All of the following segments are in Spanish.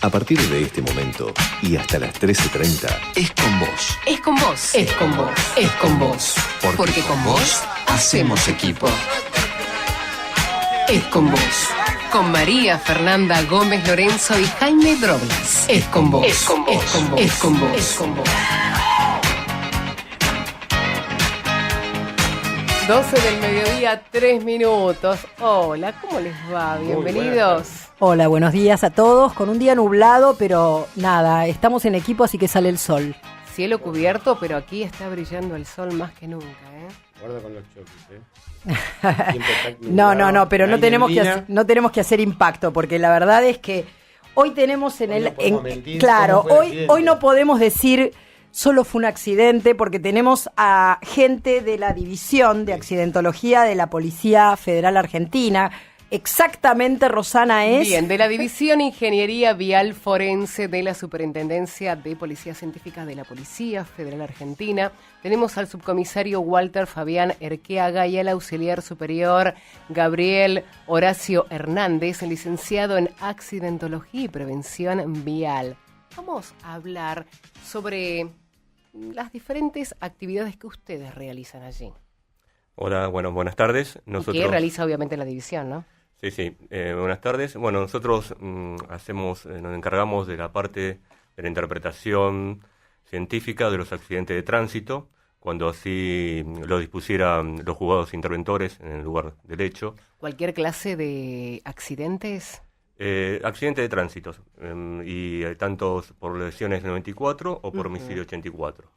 A partir de este momento y hasta las 13:30, es con vos. Es con vos. Es con vos. Es con vos. Porque con vos hacemos equipo. Es con vos. Con María Fernanda Gómez Lorenzo y Jaime Drobles. Es con vos. Es con vos. Es con vos. Es con vos. Es con vos. 12 del mediodía, 3 minutos. Hola, ¿cómo les va? Bienvenidos. Hola, buenos días a todos. Con un día nublado, pero nada, estamos en equipo, así que sale el sol. Cielo cubierto, pero aquí está brillando el sol más que nunca, ¿eh? Guarda con los choques, No, pero no tenemos que hacer impacto, porque la verdad es que hoy tenemos hoy no podemos decir solo fue un accidente, porque tenemos a gente de la División de Accidentología de la Policía Federal Argentina. Exactamente, Rosana, es... Bien, de la División Ingeniería Vial Forense de la Superintendencia de Policía Científica de la Policía Federal Argentina. Tenemos al subcomisario Walter Fabián Erqueaga y al auxiliar superior Gabriel Horacio Hernández, licenciado en Accidentología y Prevención Vial. Vamos a hablar sobre las diferentes actividades que ustedes realizan allí. Hola, buenas tardes. Y que realiza obviamente la división, ¿no? Sí, buenas tardes. Bueno, nosotros nos encargamos de la parte de la interpretación científica de los accidentes de tránsito, cuando así lo dispusieran los juzgados interventores en el lugar del hecho. ¿Cualquier clase de accidentes? Accidentes de tránsito, y tanto por lesiones 94 o por homicidio 84.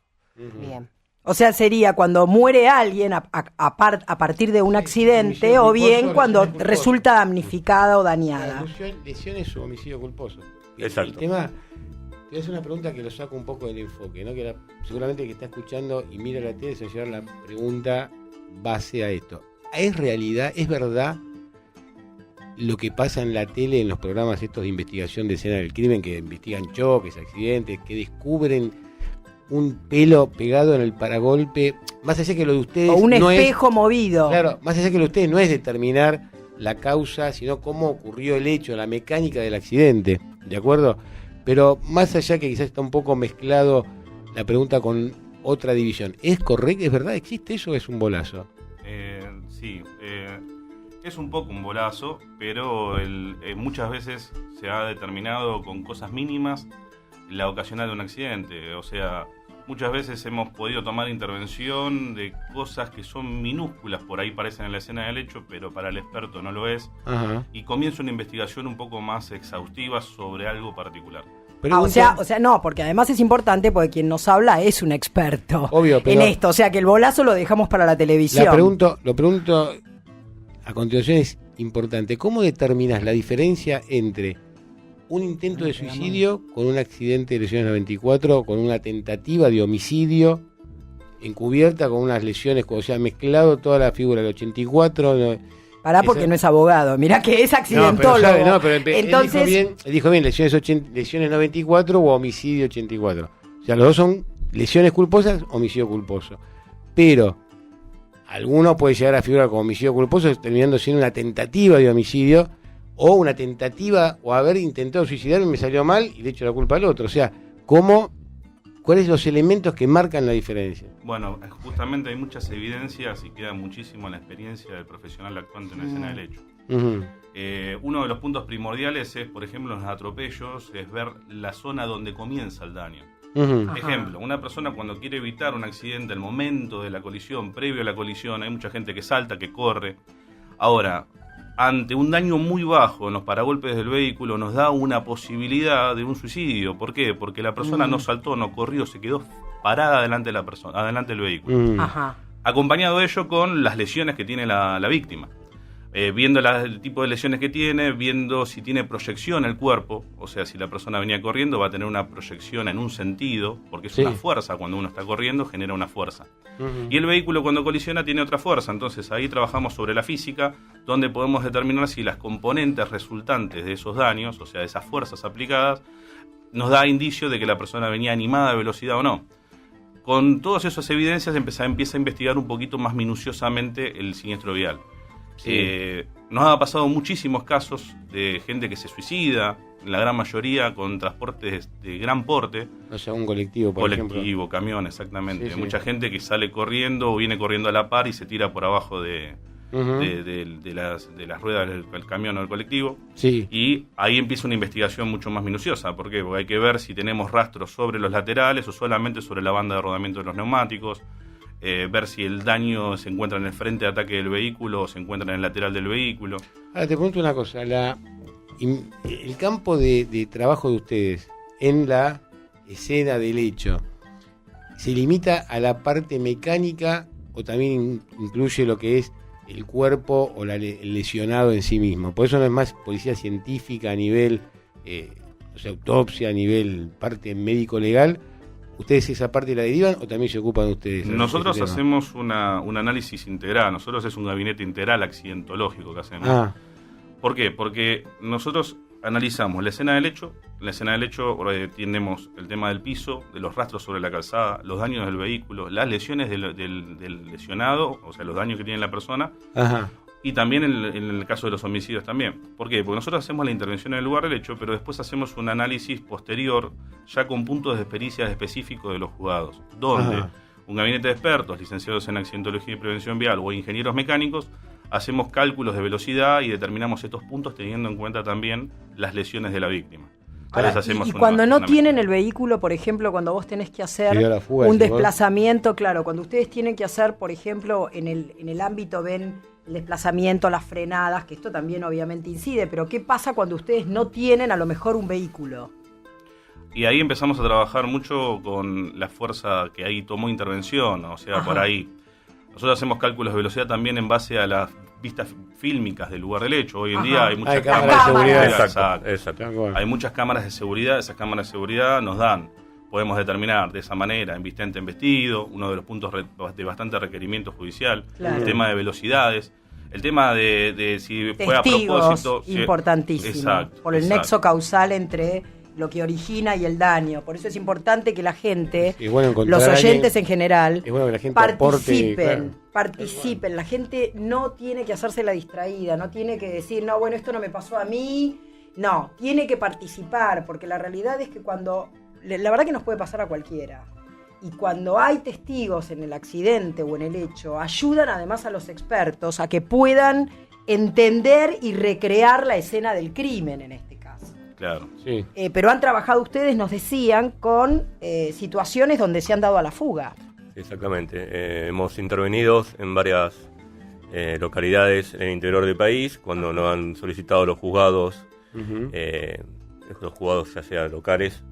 Bien. O sea, sería cuando muere alguien a partir de un accidente, o bien cuando resulta damnificada o dañada. Lesiones o homicidio culposo. Exacto. El tema, te voy a hacer una pregunta que lo saca un poco del enfoque, ¿no? Seguramente el que está escuchando y mira la tele se va a llevar la pregunta base a esto. ¿Es realidad, es verdad lo que pasa en la tele, en los programas estos de investigación de escena del crimen, que investigan choques, accidentes, que descubren un pelo pegado en el paragolpe, más allá que lo de ustedes o un no espejo movido? Claro, más allá que lo de ustedes no es determinar la causa, sino cómo ocurrió el hecho, la mecánica del accidente, ¿de acuerdo? Pero más allá que quizás está un poco mezclado la pregunta con otra división, ¿es correcto, es verdad, existe eso o es un bolazo? Sí, es un poco un bolazo, pero muchas veces se ha determinado con cosas mínimas la ocasional de un accidente. O sea, muchas veces hemos podido tomar intervención de cosas que son minúsculas, por ahí parecen en la escena del hecho, pero para el experto no lo es. Ajá. Y comienza una investigación un poco más exhaustiva sobre algo particular. O sea, no, porque además es importante, porque quien nos habla es un experto. Obvio, pero en esto. O sea, que el bolazo lo dejamos para la televisión. Lo pregunto a continuación, es importante. ¿Cómo determinas la diferencia entre un intento de suicidio con un accidente de lesiones 94 o con una tentativa de homicidio encubierta con unas lesiones, cuando se ha mezclado toda la figura del 84? Porque no es abogado. Mirá que es accidentólogo. Pero entonces él dijo bien, lesiones 94 o homicidio 84. O sea, los dos son lesiones culposas, homicidio culposo. Pero alguno puede llegar a figurar como homicidio culposo terminando siendo una tentativa de homicidio, o una tentativa, o haber intentado suicidarme, me salió mal y le echo la culpa al otro. O sea, ¿cuáles son los elementos que marcan la diferencia? Bueno, justamente hay muchas evidencias y queda muchísimo en la experiencia del profesional actuante en la escena del hecho. Uh-huh. Uno de los puntos primordiales es, por ejemplo, en los atropellos, es ver la zona donde comienza el daño. Uh-huh. Ejemplo, una persona cuando quiere evitar un accidente, al momento de la colisión, previo a la colisión, hay mucha gente que salta, que corre. Ahora, ante un daño muy bajo en los paragolpes del vehículo, nos da una posibilidad de un suicidio. ¿Por qué? Porque la persona no saltó, no corrió, se quedó parada delante de la persona, adelante del vehículo. Ajá. Acompañado de ello con las lesiones que tiene la víctima. Viendo el tipo de lesiones que tiene, viendo si tiene proyección el cuerpo, o sea, si la persona venía corriendo va a tener una proyección en un sentido, porque es una fuerza, cuando uno está corriendo genera una fuerza. Uh-huh. Y el vehículo cuando colisiona tiene otra fuerza, entonces ahí trabajamos sobre la física, donde podemos determinar si las componentes resultantes de esos daños, o sea, de esas fuerzas aplicadas, nos da indicio de que la persona venía animada de velocidad o no. Con todas esas evidencias empieza a investigar un poquito más minuciosamente el siniestro vial. Sí. Nos ha pasado muchísimos casos de gente que se suicida, la gran mayoría con transportes de gran porte. O sea, un colectivo, por ejemplo. Colectivo, camión, exactamente. Sí, sí. Mucha gente que sale corriendo o viene corriendo a la par y se tira por abajo de las ruedas del camión o del colectivo. Sí. Y ahí empieza una investigación mucho más minuciosa. ¿Por qué? Porque hay que ver si tenemos rastros sobre los laterales o solamente sobre la banda de rodamiento de los neumáticos. Ver si el daño se encuentra en el frente de ataque del vehículo o se encuentra en el lateral del vehículo. Ahora te pregunto una cosa, el campo de trabajo de ustedes en la escena del hecho, ¿se limita a la parte mecánica o también incluye lo que es el cuerpo o el lesionado en sí mismo? Por eso no es más policía científica a nivel, autopsia, a nivel parte médico-legal. ¿Ustedes esa parte la derivan o también se ocupan ustedes? Nosotros hacemos un análisis integral. Nosotros es un gabinete integral accidentológico que hacemos. ¿Por qué? Porque nosotros analizamos la escena del hecho. En la escena del hecho tenemos el tema del piso, de los rastros sobre la calzada, los daños del vehículo, las lesiones del lesionado, o sea, los daños que tiene la persona. Ajá. Y también en el caso de los homicidios también. ¿Por qué? Porque nosotros hacemos la intervención en el lugar del hecho, pero después hacemos un análisis posterior, ya con puntos de pericia específicos de los juzgados, donde un gabinete de expertos, licenciados en accidentología y prevención vial o ingenieros mecánicos, hacemos cálculos de velocidad y determinamos estos puntos teniendo en cuenta también las lesiones de la víctima. Ahora, y cuando no tienen el vehículo, por ejemplo, cuando vos tenés que hacer un desplazamiento, claro, cuando ustedes tienen que hacer, por ejemplo, en el ámbito ven el desplazamiento, las frenadas, que esto también obviamente incide, pero ¿qué pasa cuando ustedes no tienen a lo mejor un vehículo? Y ahí empezamos a trabajar mucho con la fuerza que ahí tomó intervención, o sea, por ahí. Nosotros hacemos cálculos de velocidad también en base a las vistas fílmicas del lugar del hecho. Hoy en día hay muchas cámaras de seguridad. Exacto. Hay muchas cámaras de seguridad. Esas cámaras de seguridad nos podemos determinar de esa manera, invitente en vestido, uno de los puntos de bastante requerimiento judicial, el tema de velocidades, el tema de si fue a propósito. Importantísimo, exacto, por el nexo causal entre lo que origina y el daño. Por eso es importante que la gente, los oyentes en general, que la gente participen. La gente no tiene que hacerse la distraída, no tiene que decir, no, bueno, esto no me pasó a mí. No, tiene que participar, porque la realidad es que la verdad que nos puede pasar a cualquiera. Y cuando hay testigos en el accidente o en el hecho, ayudan además a los expertos a que puedan entender y recrear la escena del crimen en este caso. Claro. Sí. Pero han trabajado ustedes, nos decían, con situaciones donde se han dado a la fuga. Exactamente. Hemos intervenido en varias localidades en el interior del país, cuando nos han solicitado los juzgados, los juzgados ya sea locales,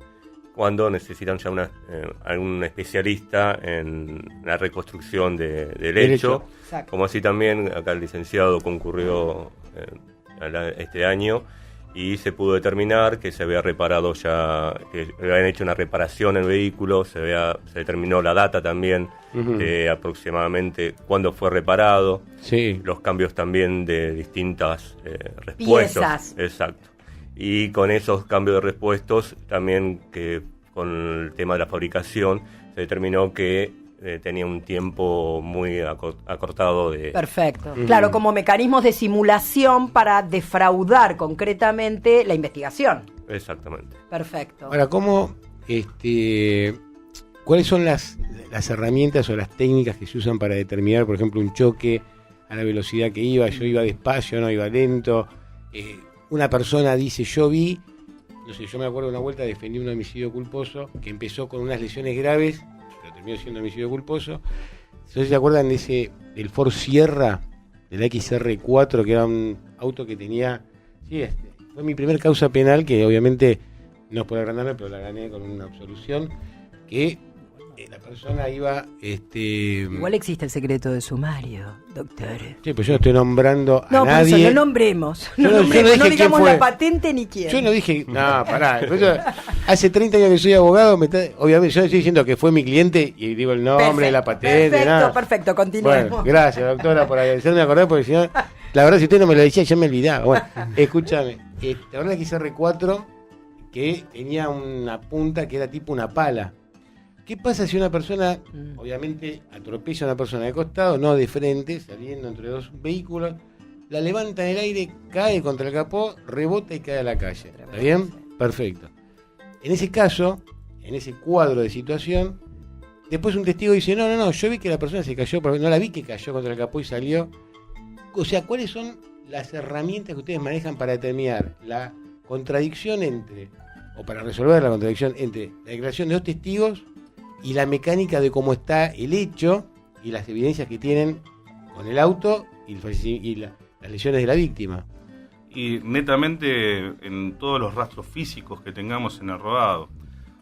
cuando necesitan ya algún especialista en la reconstrucción del hecho. Como así también acá el licenciado concurrió este año y se pudo determinar que se había reparado ya, que habían hecho una reparación en el vehículo, se determinó la data también de aproximadamente cuándo fue reparado, los cambios también de distintas repuestos. Piezas. Exacto. Y con esos cambios de repuestos también, que con el tema de la fabricación se determinó que tenía un tiempo muy acortado de... Perfecto. Claro, como mecanismos de simulación para defraudar concretamente la investigación. Exactamente. Perfecto. Ahora, ¿cuáles son las herramientas o las técnicas que se usan para determinar, por ejemplo, un choque a la velocidad que iba? Yo iba despacio, no iba lento. Una persona dice, yo me acuerdo de una vuelta, defendí un homicidio culposo que empezó con unas lesiones graves, pero terminó siendo homicidio culposo. ¿Se acuerdan del Ford Sierra, del XR4, que era un auto que tenía... fue mi primer causa penal, que obviamente no es por agrandarme, pero la gané con una absolución, que la persona iba... Igual existe el secreto de sumario, doctor. Sí, pues yo no estoy nombrando a nadie. No, por eso no nombremos. No digamos la patente ni quién. Yo no dije... No, pará. Hace 30 años que soy abogado, obviamente yo estoy diciendo que fue mi cliente y digo el nombre, la patente, nada. Perfecto, continuemos. Bueno, gracias, doctora, por hacerme acordar, porque si no... La verdad, si usted no me lo decía, ya me olvidaba. Bueno, escúchame. La verdad que XR4, que tenía una punta que era tipo una pala. ¿Qué pasa si una persona, obviamente, atropella a una persona de costado, no de frente, saliendo entre dos vehículos, la levanta en el aire, cae contra el capó, rebota y cae a la calle. ¿Está bien? Perfecto. En ese caso, en ese cuadro de situación, después un testigo dice, no, yo vi que la persona se cayó, pero no la vi que cayó contra el capó y salió. O sea, ¿cuáles son las herramientas que ustedes manejan para determinar la contradicción o para resolver la contradicción entre la declaración de dos testigos y la mecánica de cómo está el hecho y las evidencias que tienen con el auto y las lesiones de la víctima? Y netamente en todos los rastros físicos que tengamos en el rodado.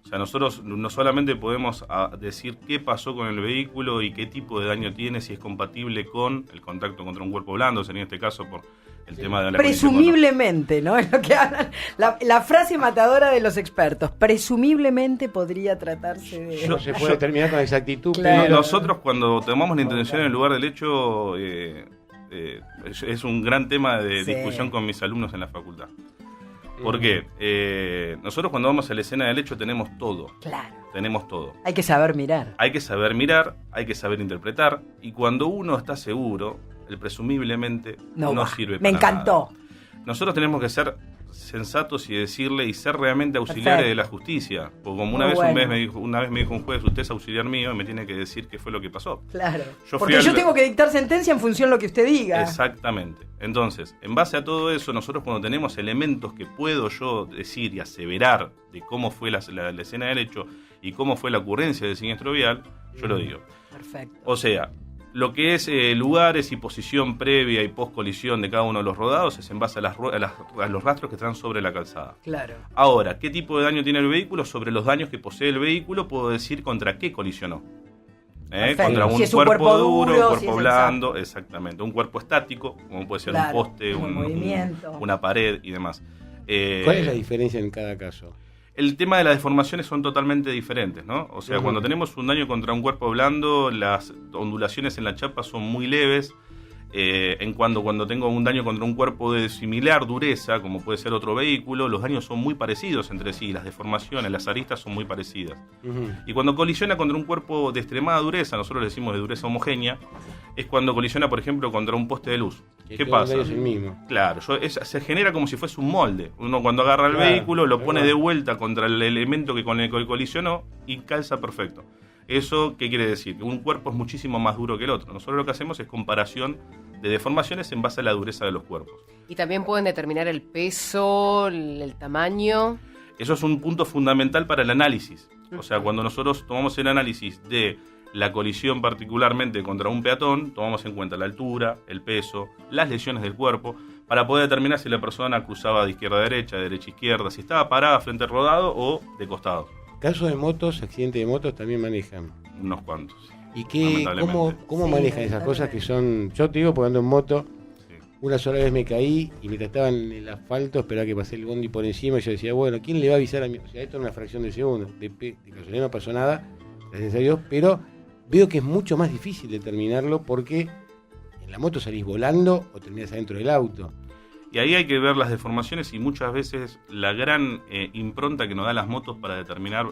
O sea, nosotros no solamente podemos decir qué pasó con el vehículo y qué tipo de daño tiene, si es compatible con el contacto contra un cuerpo blando, sería en este caso por el tema de la presumiblemente, ¿no? Es lo que hablan. La frase matadora de los expertos. Presumiblemente podría tratarse de... No se puede determinar con exactitud. Claro. Pero Nosotros cuando tomamos la intención en el lugar del hecho, es un gran tema de discusión con mis alumnos en la facultad. ¿Por qué? Nosotros cuando vamos a la escena del hecho tenemos todo. Claro. Tenemos todo. Hay que saber mirar. Hay que saber mirar, hay que saber interpretar, y cuando uno está seguro, el presumiblemente no sirve para Me encantó. nada. Nosotros tenemos que ser sensatos y decirle y ser realmente auxiliares de la justicia. Porque como una vez me dijo un juez, usted es auxiliar mío y me tiene que decir qué fue lo que pasó. Claro. Porque yo tengo que dictar sentencia en función de lo que usted diga. Exactamente. Entonces, en base a todo eso, nosotros cuando tenemos elementos que puedo yo decir y aseverar de cómo fue la escena del hecho y cómo fue la ocurrencia del siniestro vial, yo lo digo. Perfecto. O sea, lo que es lugares y posición previa y post colisión de cada uno de los rodados es en base a los rastros que están sobre la calzada. Claro. Ahora, ¿qué tipo de daño tiene el vehículo? Sobre los daños que posee el vehículo puedo decir contra qué colisionó. Contra un, si es cuerpo duro, un cuerpo si es blando, exactamente. Un cuerpo estático, como puede ser un poste, una pared y demás. ¿Cuál es la diferencia en cada caso? El tema de las deformaciones son totalmente diferentes, ¿no? O sea, cuando tenemos un daño contra un cuerpo blando, las ondulaciones en la chapa son muy leves. Cuando tengo un daño contra un cuerpo de similar dureza, como puede ser otro vehículo, los daños son muy parecidos entre sí, las deformaciones, las aristas son muy parecidas. Y cuando colisiona contra un cuerpo de extremada dureza, nosotros le decimos de dureza homogénea, es cuando colisiona, por ejemplo, contra un poste de luz. ¿Qué pasa? Es el mismo. Claro, se genera como si fuese un molde. Uno cuando agarra el vehículo lo pone de vuelta contra el elemento con el que colisionó y calza perfecto. ¿Eso qué quiere decir? Que un cuerpo es muchísimo más duro que el otro. Nosotros lo que hacemos es comparación de deformaciones en base a la dureza de los cuerpos. Y también pueden determinar el peso, el tamaño. Eso es un punto fundamental para el análisis. O sea, cuando nosotros tomamos el análisis de la colisión particularmente contra un peatón, tomamos en cuenta la altura, el peso, las lesiones del cuerpo, para poder determinar si la persona cruzaba de izquierda a derecha, de derecha a izquierda, si estaba parada frente al rodado o de costado. Casos de motos, accidentes de motos también manejan. Unos cuantos. ¿Y cómo manejan esas cosas que son? Yo te digo, porque ando en moto, una sola vez me caí y mientras estaba en el asfalto esperaba que pasé el bondi por encima y yo decía, bueno, ¿quién le va a avisar a mí? O sea, esto es una fracción de segundo. De casualidad no pasó nada, gracias a Dios, pero veo que es mucho más difícil determinarlo porque en la moto salís volando o terminás adentro del auto. Y ahí hay que ver las deformaciones y muchas veces la gran impronta que nos dan las motos para determinar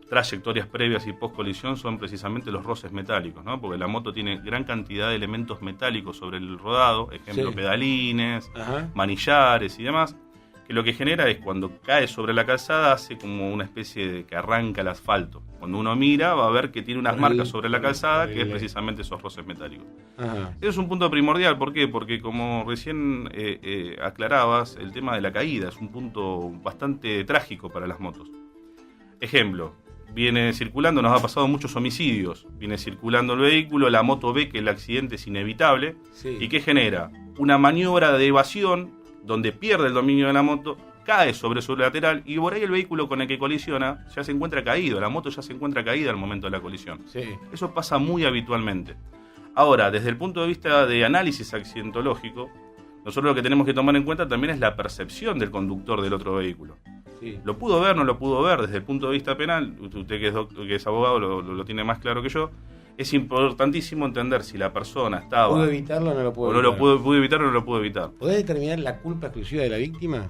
trayectorias previas y post colisión son precisamente los roces metálicos, ¿no? Porque la moto tiene gran cantidad de elementos metálicos sobre el rodado, ejemplo, pedalines, manillares y demás, que lo que genera es cuando cae sobre la calzada hace como una especie de que arranca el asfalto. Cuando uno mira va a ver que tiene unas marcas sobre la calzada que es precisamente esos roces metálicos. Eso es un punto primordial, ¿por qué? Porque como recién aclarabas, el tema de la caída es un punto bastante trágico para las motos. Ejemplo, viene circulando, nos ha pasado muchos homicidios, viene circulando el vehículo, la moto ve que el accidente es inevitable y ¿qué genera? Una maniobra de evasión donde pierde el dominio de la moto, cae sobre su lateral y por ahí el vehículo con el que colisiona ya se encuentra caído, la moto ya se encuentra caída al momento de la colisión. Eso pasa muy habitualmente. Ahora, desde el punto de vista de análisis accidentológico, nosotros lo que tenemos que tomar en cuenta también es la percepción del conductor del otro vehículo. ¿Lo pudo ver, no lo pudo ver? Desde el punto de vista penal, usted que es abogado lo tiene más claro que yo, es importantísimo entender si la persona estaba... ¿Pudo evitarlo o no lo pudo evitar? ¿Pudo evitar o no lo pudo evitar? ¿Podés determinar la culpa exclusiva de la víctima?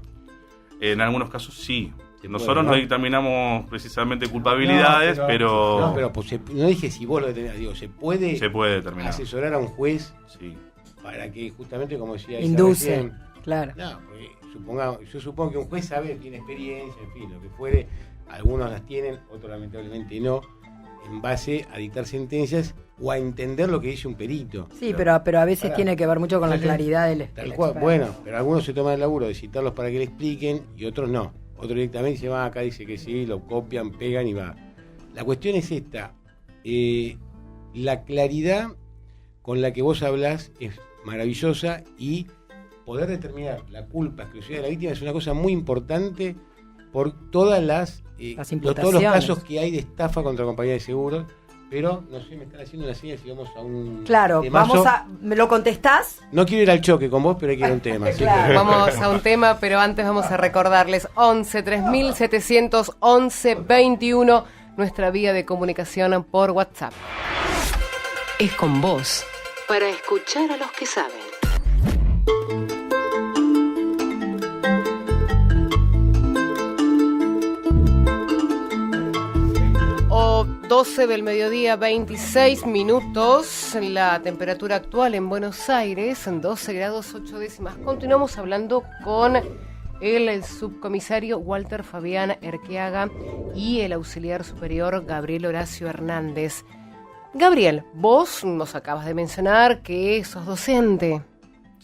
En algunos casos sí. Nosotros no dictaminamos precisamente culpabilidades, pero... No, pero pues, no dije si vos lo determinás, digo, ¿se puede determinar. Asesorar a un juez para que justamente, como decía induce, recién, claro. no, porque yo supongo que un juez sabe, tiene experiencia, en fin, lo que fuere, algunos las tienen, otros lamentablemente no, en base a dictar sentencias o a entender lo que dice un perito. Sí, pero a veces tiene que ver mucho con la claridad del Tal cual, experto. bueno, pero algunos se toman el laburo de citarlos para que le expliquen y otros no. Otros directamente se van acá, dice que sí, lo copian, pegan y va. La cuestión es esta, la claridad con la que vos hablás es maravillosa y poder determinar la culpa exclusiva de la víctima es una cosa muy importante por todas todos los casos que hay de estafa contra compañía de seguros. Pero, no sé, me están haciendo una señal si vamos a un Claro, temazo. ¿me lo contestás? No quiero ir al choque con vos, pero hay que ir a un tema. Claro. Vamos a un tema, pero antes vamos a recordarles 11 3711 21, nuestra vía de comunicación por WhatsApp. Es con vos. Para escuchar a los que saben. O 12 del mediodía, 26 minutos, la temperatura actual en Buenos Aires, 12 grados 8 décimas. Continuamos hablando con el subcomisario Walter Fabián Erqueaga y el auxiliar superior Gabriel Horacio Hernández. Gabriel, vos nos acabas de mencionar que sos docente,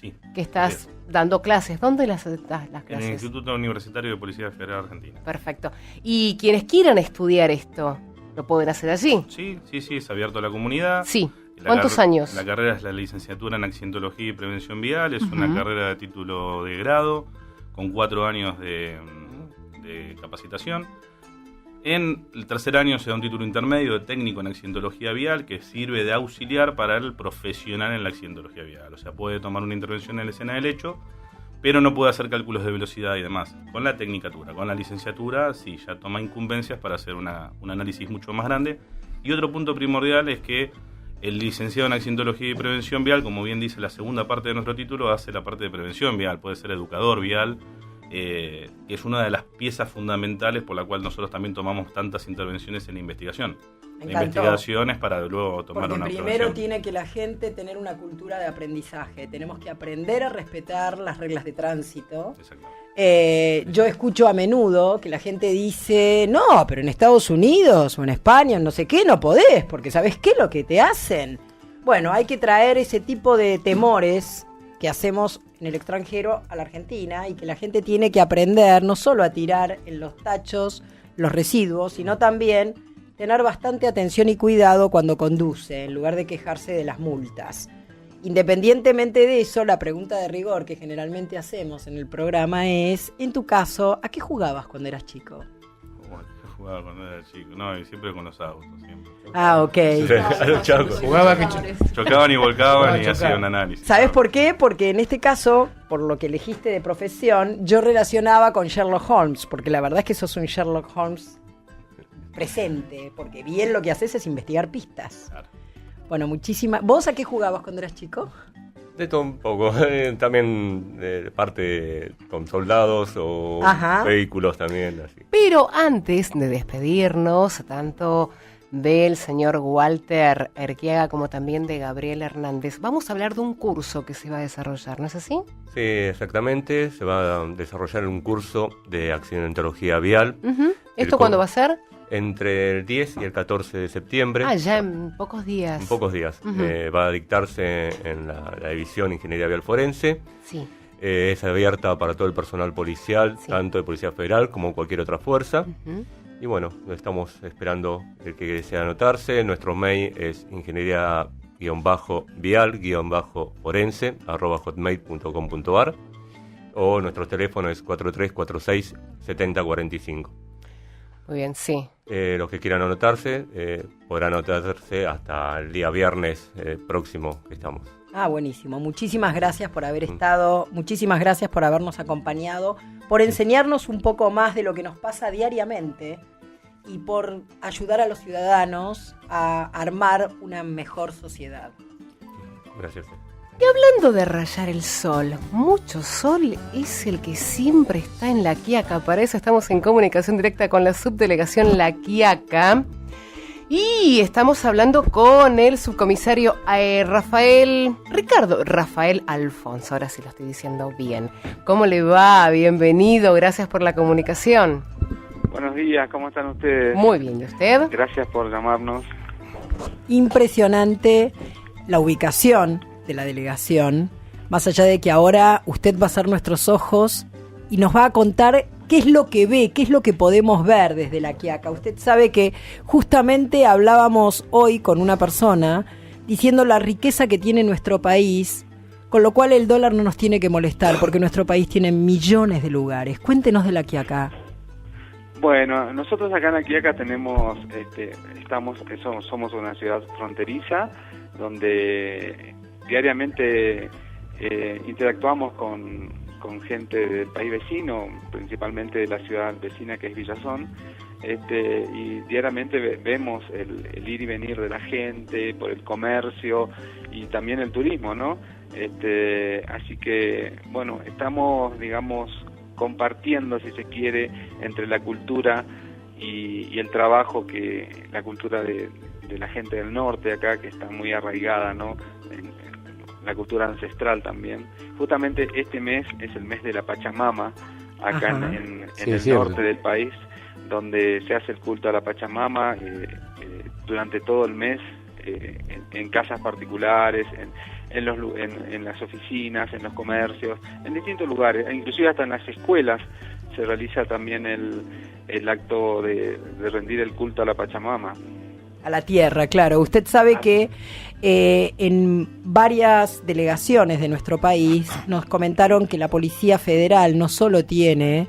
Sí. que estás dando clases. ¿Dónde las das las En clases? el Instituto Universitario de Policía Federal Argentina. Perfecto. Y quienes quieran estudiar esto, ¿lo pueden hacer allí? Sí, es abierto a la comunidad. Sí. La ¿Cuántos años? La carrera es la licenciatura en Accidentología y Prevención Vial, es una carrera de título de grado, con 4 años de capacitación. En el tercer año se da un título intermedio de técnico en accidentología vial que sirve de auxiliar para el profesional en la accidentología vial. O sea, puede tomar una intervención en la escena del hecho, pero no puede hacer cálculos de velocidad y demás. Con la tecnicatura, con la licenciatura, sí, ya toma incumbencias para hacer un análisis mucho más grande. Y otro punto primordial es que el licenciado en accidentología y prevención vial, como bien dice la segunda parte de nuestro título, hace la parte de prevención vial, puede ser educador vial, que es una de las piezas fundamentales por la cual nosotros también tomamos tantas intervenciones en la investigación. Me La encantó. investigación es para luego tomar Porque una primero prevención. tiene que la gente tener una cultura de aprendizaje. Tenemos que aprender a respetar las reglas de tránsito. Exacto. Yo escucho a menudo que la gente dice, no, pero en Estados Unidos o en España, no sé qué, no podés, porque ¿sabés qué es lo que te hacen? Bueno, hay que traer ese tipo de temores que hacemos en el extranjero a la Argentina y que la gente tiene que aprender no solo a tirar en los tachos los residuos, sino también tener bastante atención y cuidado cuando conduce, en lugar de quejarse de las multas. Independientemente de eso, la pregunta de rigor que generalmente hacemos en el programa es, en tu caso, ¿a qué jugabas cuando eras chico? Bueno, yo jugaba cuando era chico, no, y siempre con los autos, siempre. Ah, ok. A los chacos. Jugaba que Chocaban y volcaban y Chocaban. hacían un análisis. ¿Sabes por qué? Porque en este caso, por lo que elegiste de profesión, yo relacionaba con Sherlock Holmes, porque la verdad es que sos un Sherlock Holmes presente, porque bien lo que haces es investigar pistas. Claro. Bueno, muchísimas... ¿Vos a qué jugabas cuando eras chico? De todo un poco. También de parte con soldados o Ajá. vehículos también. Así. Pero antes de despedirnos, tanto del señor Walter Erqueaga como también de Gabriel Hernández, vamos a hablar de un curso que se va a desarrollar, ¿no es así? Sí, exactamente. Se va a desarrollar un curso de accidentología vial. ¿Esto cuándo va a ser? Entre el 10 y el 14 de septiembre. Ah, ya en pocos días. En pocos días. Ujú. Va a dictarse en la División Ingeniería Vial Forense. Sí. Es abierta para todo el personal policial, Sí. tanto de Policía Federal como cualquier otra fuerza. Ujú. Y bueno, estamos esperando el que desea anotarse. Nuestro mail es ingeniería-forense@hotmail.com.ar o nuestro teléfono es 4346-7045. Muy bien, sí. Los que quieran anotarse podrán anotarse hasta el día viernes próximo que estamos. Ah, buenísimo. Muchísimas gracias por haber estado, muchísimas gracias por habernos acompañado, por enseñarnos un poco más de lo que nos pasa diariamente y por ayudar a los ciudadanos a armar una mejor sociedad. Gracias. Hablando de rayar el sol, mucho sol es el que siempre está en La Quiaca. Para eso estamos en comunicación directa con la subdelegación La Quiaca. Y estamos hablando con el subcomisario Rafael Alfonso, ahora sí lo estoy diciendo bien. ¿Cómo le va? Bienvenido, gracias por la comunicación. Buenos días, ¿cómo están ustedes? Muy bien, ¿y usted? Gracias por llamarnos. Impresionante la ubicación de la delegación, más allá de que ahora usted va a ser nuestros ojos y nos va a contar qué es lo que ve, qué es lo que podemos ver desde La Quiaca. Usted sabe que justamente hablábamos hoy con una persona diciendo la riqueza que tiene nuestro país, con lo cual el dólar no nos tiene que molestar, porque nuestro país tiene millones de lugares. Cuéntenos de La Quiaca. Bueno, nosotros acá en La Quiaca tenemos, somos una ciudad fronteriza donde diariamente interactuamos con gente del país vecino, principalmente de la ciudad vecina que es Villazón, y diariamente vemos el ir y venir de la gente por el comercio y también el turismo, ¿no? Así que, bueno, estamos, digamos, compartiendo, si se quiere, entre la cultura y el trabajo que la cultura de la gente del norte acá, que está muy arraigada, ¿no? En la cultura ancestral también. Justamente este mes es el mes de la Pachamama, acá en el norte del país, donde se hace el culto a la Pachamama durante todo el mes, en casas particulares, en las oficinas, en los comercios, en distintos lugares, inclusive hasta en las escuelas se realiza también el acto de rendir el culto a la Pachamama. A la tierra, claro. Usted sabe que en varias delegaciones de nuestro país nos comentaron que la Policía Federal no solo tiene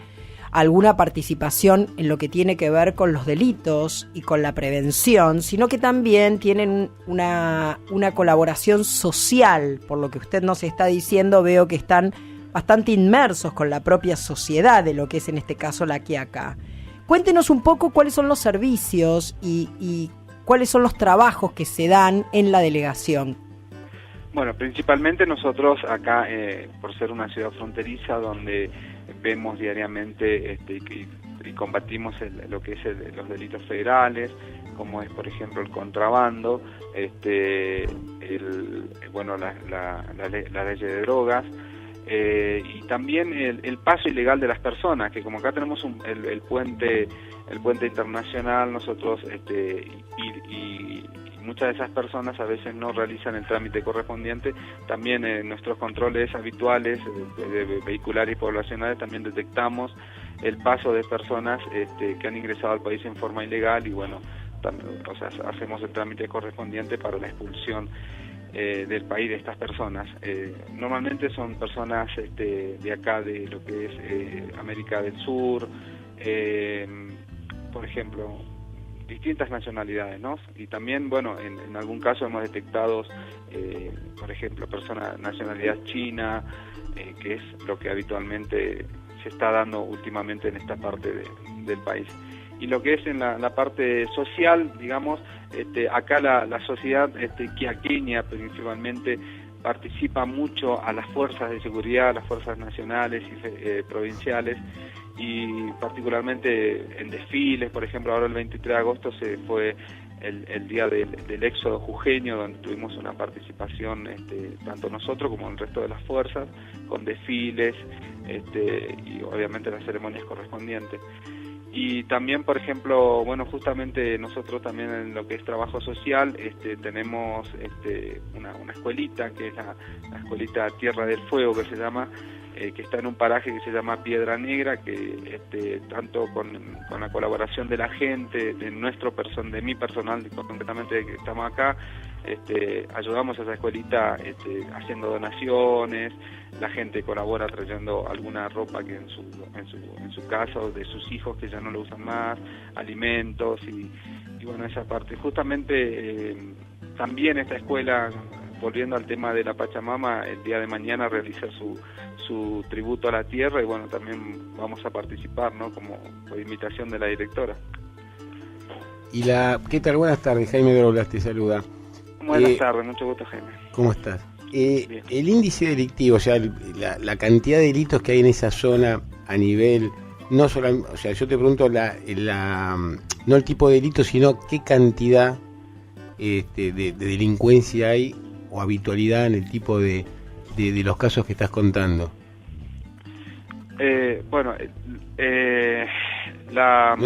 alguna participación en lo que tiene que ver con los delitos y con la prevención, sino que también tienen una colaboración social. Por lo que usted nos está diciendo, veo que están bastante inmersos con la propia sociedad de lo que es en este caso La Quiaca. Cuéntenos un poco cuáles son los servicios y cuáles son los trabajos que se dan en la delegación. Bueno, principalmente nosotros acá, por ser una ciudad fronteriza donde vemos diariamente y combatimos lo que es los delitos federales, como es por ejemplo el contrabando, la ley de drogas, y también el paso ilegal de las personas, que como acá tenemos el puente internacional, nosotros y muchas de esas personas a veces no realizan el trámite correspondiente. También en nuestros controles habituales de vehiculares y poblacionales también detectamos el paso de personas que han ingresado al país en forma ilegal y bueno, hacemos el trámite correspondiente para la expulsión del país de estas personas. Normalmente son personas de acá, de lo que es América del Sur, por ejemplo, distintas nacionalidades, ¿no? Y también, bueno, en algún caso hemos detectado, por ejemplo, personas nacionalidad china, que es lo que habitualmente se está dando últimamente en esta parte del país. Y lo que es en la parte social, digamos, acá la sociedad quiaqueña principalmente participa mucho a las fuerzas de seguridad, a las fuerzas nacionales y provinciales, y particularmente en desfiles. Por ejemplo, ahora el 23 de agosto se fue el día del éxodo jujeño, donde tuvimos una participación tanto nosotros como el resto de las fuerzas, con desfiles y obviamente las ceremonias correspondientes. Y también, por ejemplo, bueno, justamente nosotros también en lo que es trabajo social tenemos una escuelita, que es la escuelita Tierra del Fuego, que se llama, que está en un paraje que se llama Piedra Negra, que tanto con la colaboración de la gente, de mi personal, concretamente que estamos acá, ayudamos a esa escuelita haciendo donaciones. La gente colabora trayendo alguna ropa que en su casa o de sus hijos que ya no lo usan más, alimentos y bueno, esa parte. Justamente también esta escuela, volviendo al tema de la Pachamama, el día de mañana realiza su tributo a la tierra y bueno, también vamos a participar, ¿no? Como por invitación de la directora. ¿Qué tal? Buenas tardes, Jaime Doblas te saluda. Buenas tardes, mucho gusto, Jaime. ¿Cómo estás? El índice delictivo, o sea, la cantidad de delitos que hay en esa zona a nivel no solamente, o sea, yo te pregunto no el tipo de delito, sino qué cantidad de delincuencia hay o habitualidad en el tipo de los casos que estás contando. No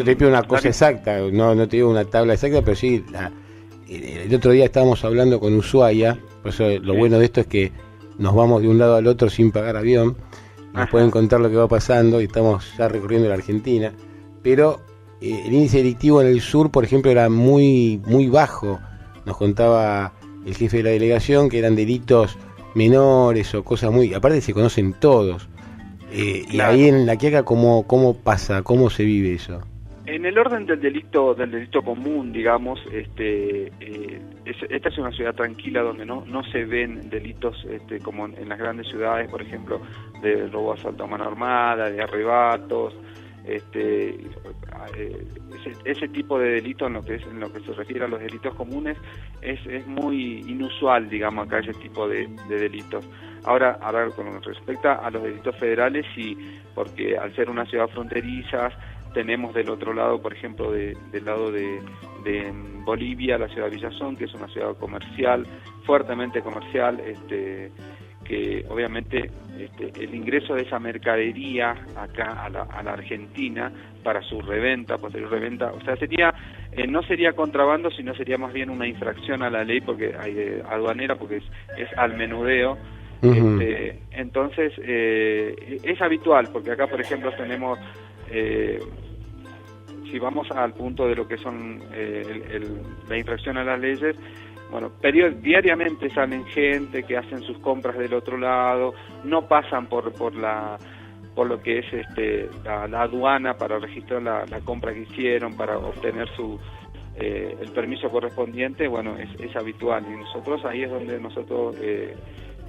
te pido una cosa exacta, no te digo una tabla exacta, pero sí, el otro día estábamos hablando con Ushuaia, por eso lo bueno de esto es que nos vamos de un lado al otro sin pagar avión, nos pueden contar lo que va pasando y estamos ya recorriendo la Argentina, pero el índice delictivo en el sur, por ejemplo, era muy, muy bajo, nos contaba el jefe de la delegación que eran delitos menores o cosas muy... Aparte se conocen todos. Y ahí en La Quiaca, ¿cómo pasa? ¿Cómo se vive eso? En el orden del delito común, digamos, esta es una ciudad tranquila donde no se ven delitos como en las grandes ciudades, por ejemplo, de robo, asalto a mano armada, de arrebatos, ese tipo de delito en lo que se refiere a los delitos comunes es muy inusual, digamos, acá ese tipo de delitos. Ahora con respecto a los delitos federales, sí, porque al ser una ciudad fronteriza tenemos del otro lado, por ejemplo, del lado de Bolivia, la ciudad de Villazón, que es una ciudad comercial, fuertemente comercial, que obviamente el ingreso de esa mercadería acá a la Argentina para su reventa, posterior reventa, o sea, no sería contrabando, sino sería más bien una infracción a la ley porque hay aduanera, porque es al menudeo. Entonces es habitual, porque acá, por ejemplo, tenemos si vamos al punto de lo que son la infracción a las leyes, bueno, diariamente salen gente que hacen sus compras del otro lado, no pasan por lo que es la aduana para registrar la compra que hicieron, para obtener el permiso correspondiente. Bueno, es habitual, y nosotros ahí es donde nosotros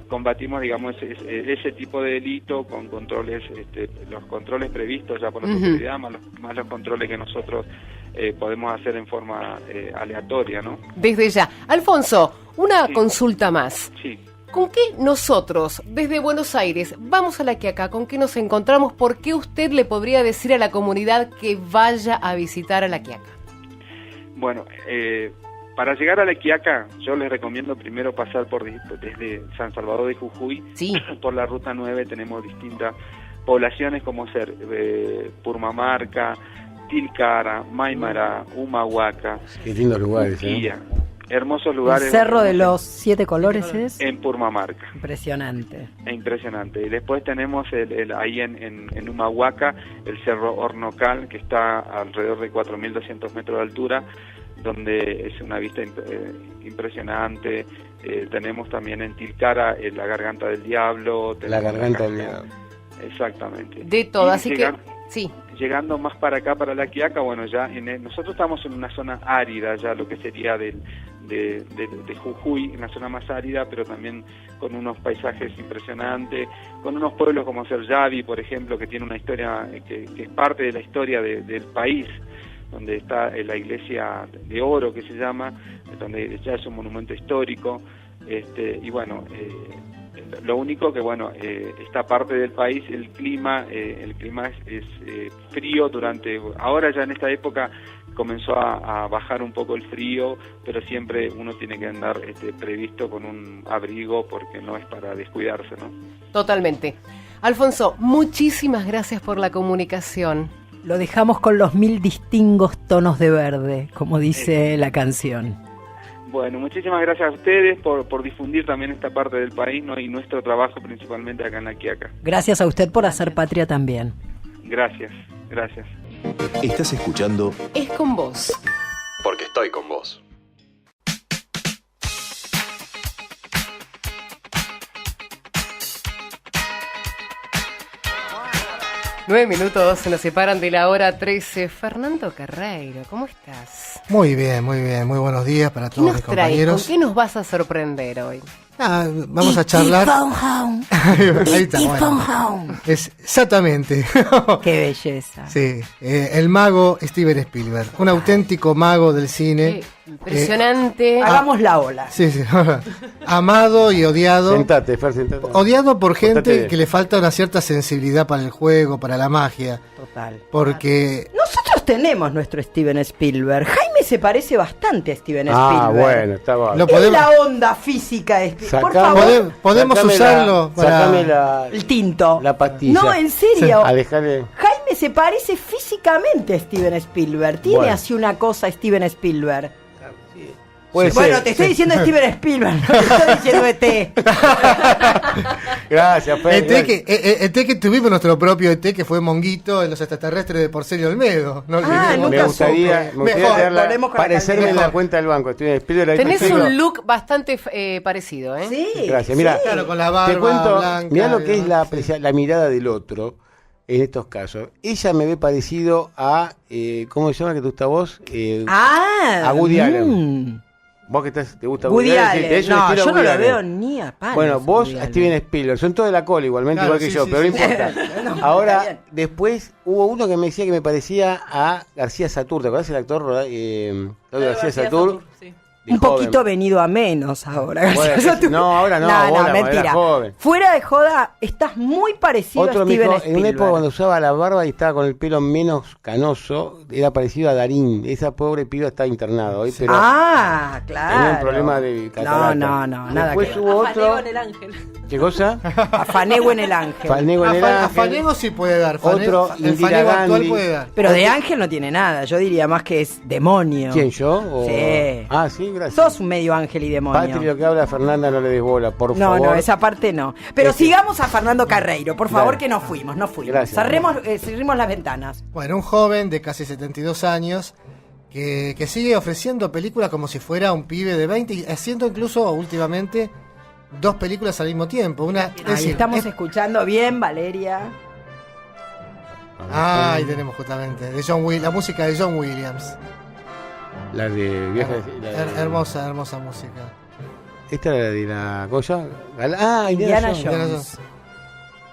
combatimos, digamos, ese tipo de delito con controles, los controles previstos ya por la autoridad, más los controles que nosotros podemos hacer en forma aleatoria, ¿no? Desde ya. Alfonso, una consulta más. Sí. ¿Con qué nosotros, desde Buenos Aires, vamos a La Quiaca? ¿Con qué nos encontramos? ¿Por qué usted le podría decir a la comunidad que vaya a visitar a La Quiaca? Bueno, para llegar a La Quiaca, yo les recomiendo primero pasar desde San Salvador de Jujuy. Sí. Por la ruta 9 tenemos distintas poblaciones como ser Purmamarca, Tilcara, Maimara, Humahuaca. Qué lindos lugares, Uquía, hermosos lugares. El Cerro de los 7 Colores es en Purmamarca. impresionante. Impresionante. Y después tenemos ahí en Humahuaca el Cerro Hornocal, que está alrededor de 4.200 metros de altura, donde es una vista impresionante. Tenemos también en Tilcara la Garganta del Diablo. La Garganta del Diablo. Exactamente. De todo, y así que... Sí. Llegando más para acá, para La Quiaca, bueno, ya nosotros estamos en una zona árida, ya lo que sería de Jujuy, una zona más árida, pero también con unos paisajes impresionantes, con unos pueblos como Seryavi, por ejemplo, que tiene una historia que es parte de la historia del país, donde está la iglesia de oro, que se llama, donde ya es un monumento histórico, y bueno, lo único que, bueno, esta parte del país, el clima es frío ahora ya en esta época comenzó a bajar un poco el frío, pero siempre uno tiene que andar previsto con un abrigo porque no es para descuidarse, ¿no? Totalmente. Alfonso, muchísimas gracias por la comunicación. Lo dejamos con los 1000 distingos tonos de verde, como dice la canción. Bueno, muchísimas gracias a ustedes por difundir también esta parte del país, ¿no? Y nuestro trabajo principalmente acá en La Quiaca. Gracias a usted por hacer patria también. Gracias. Estás escuchando Es con vos. Porque estoy con vos. Nueve minutos se nos separan de la hora 13. Fernando Carreiro, ¿cómo estás? Muy bien, muy buenos días para todos mis compañeros. ¿Con qué nos vas a sorprender hoy? Vamos a charlar. Ahí está, bueno. Exactamente. Qué belleza. Sí, el mago Steven Spielberg, un auténtico mago del cine. Impresionante. Hagamos la ola. Sí. Amado y odiado. Sentate, Fer, sentate. Odiado por gente Portate. que le falta una cierta sensibilidad para el juego, para la magia. Total. Porque Nosotros tenemos nuestro Steven Spielberg. Jaime se parece bastante a Steven Ah, Spielberg. bueno, está bueno. Lo Es podemos- la onda física de Spielberg. Por Sacame- favor, podemos Sacame usarlo para... Sacame la... el tinto. La pastilla. No, en serio. A dejarle... Jaime se parece físicamente a Steven Spielberg. Tiene Bueno. así una cosa Steven Spielberg. Puede Bueno, ser. te estoy diciendo Steven Spielberg, no te estoy diciendo ET. Gracias, Fer. ET que tuvimos nuestro propio ET que fue Monguito en los extraterrestres de Porcelio Olmedo. No olvidemos. nunca Me gustaría Mejor, tenerla- volvemos con la parecerme en cantidad. la cuenta del banco. Steven Spielberg, ahí Tenés perfecto. un look bastante parecido, ¿eh? Sí. Gracias. Mira, sí. Claro, con la barba te cuento, blanca. mirá lo que es la, sí. la mirada del otro en estos casos. Ella me ve parecido a, ¿cómo se llama que te gusta a vos? A Woody Allen. Vos que te gusta Woody Allen. tenés un No, estilo yo no Woody lo Allen. veo ni a palos. Bueno, vos Woody a Allen. Steven Spielberg, son todos de la cola igualmente, Claro, igual que sí, yo, sí, pero no sí. importa. No, está Ahora, bien. después hubo uno que me decía que me parecía a García Satur, ¿te acuerdas el actor Claudio García Satur? De Un joven. poquito venido a menos ahora. Bueno, García Satur. no, ahora no, No, vos era mentira. joven. Fuera de joda, estás muy parecido Otro a me Steven dijo, en Spielberg. una época cuando usaba la barba y estaba con el pelo menos canoso, era parecido a Darín. Esa pobre piba está internada hoy, pero Ah, claro. tenía un problema de catarata. No, nada Después que ver. hubo otro. en el ángel. ¿Qué cosa? Afanego en el ángel. Falnego en el A ángel. Fanego sí puede dar. Otro, el Indira Fanego actual Gandhi. puede dar. Pero de ángel no tiene nada. Yo diría más que es demonio. ¿Quién, yo? O- Sí. Ah, sí, gracias. Sos un medio ángel y demonio. Patri, lo que habla Fernanda no le des bola, por No, favor. no, esa parte no. Pero Este- sigamos a Fernando Carreiro, por favor, Dale. que nos fuimos. Gracias. Cerremos las ventanas. Bueno, un joven de casi 72 años que sigue ofreciendo películas como si fuera un pibe de 20 y haciendo incluso últimamente 2 películas al mismo tiempo. Una, es Ahí decir, estamos es- escuchando bien, Valeria. ahí tenemos justamente, de la música de John Williams. La de vieja. la de- Hermosa, hermosa música. Esta era de la cosa. Indiana Jones. Jones.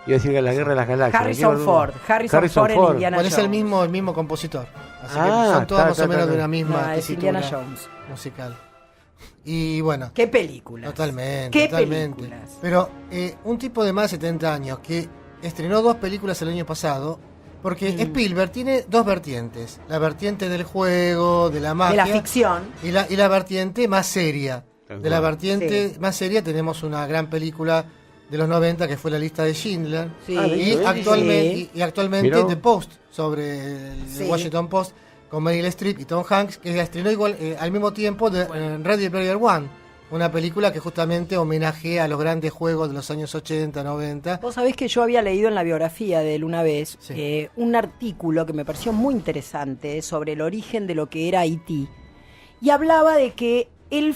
Iba a decir que la guerra de las galaxias. Harrison Ford. Harrison Ford en Indiana Bueno, es Jones. el mismo compositor. Así que Ah, son todas está, más o está, menos está. de una misma No, es tesitura Indiana Jones. musical. Y bueno, ¿Qué películas? totalmente, ¿Qué totalmente. películas? Pero un tipo de más de 70 años que estrenó 2 películas el año pasado, porque Spielberg tiene 2 vertientes. La vertiente del juego, de la magia. De la ficción. Y la vertiente más seria. Tal De la cual. vertiente más seria tenemos una gran película de los 90 que fue La lista de Schindler. Sí. Y Sí. actualmente Mirá vos. The Post, sobre el Sí. Washington Post, con Meryl Streep y Tom Hanks, que la estrenó igual al mismo tiempo de Ready Player One, una película que justamente homenajea a los grandes juegos de los años 80, 90. Vos sabés que yo había leído en la biografía de él una vez Sí. un artículo que me pareció muy interesante sobre el origen de lo que era E.T. Y hablaba de que él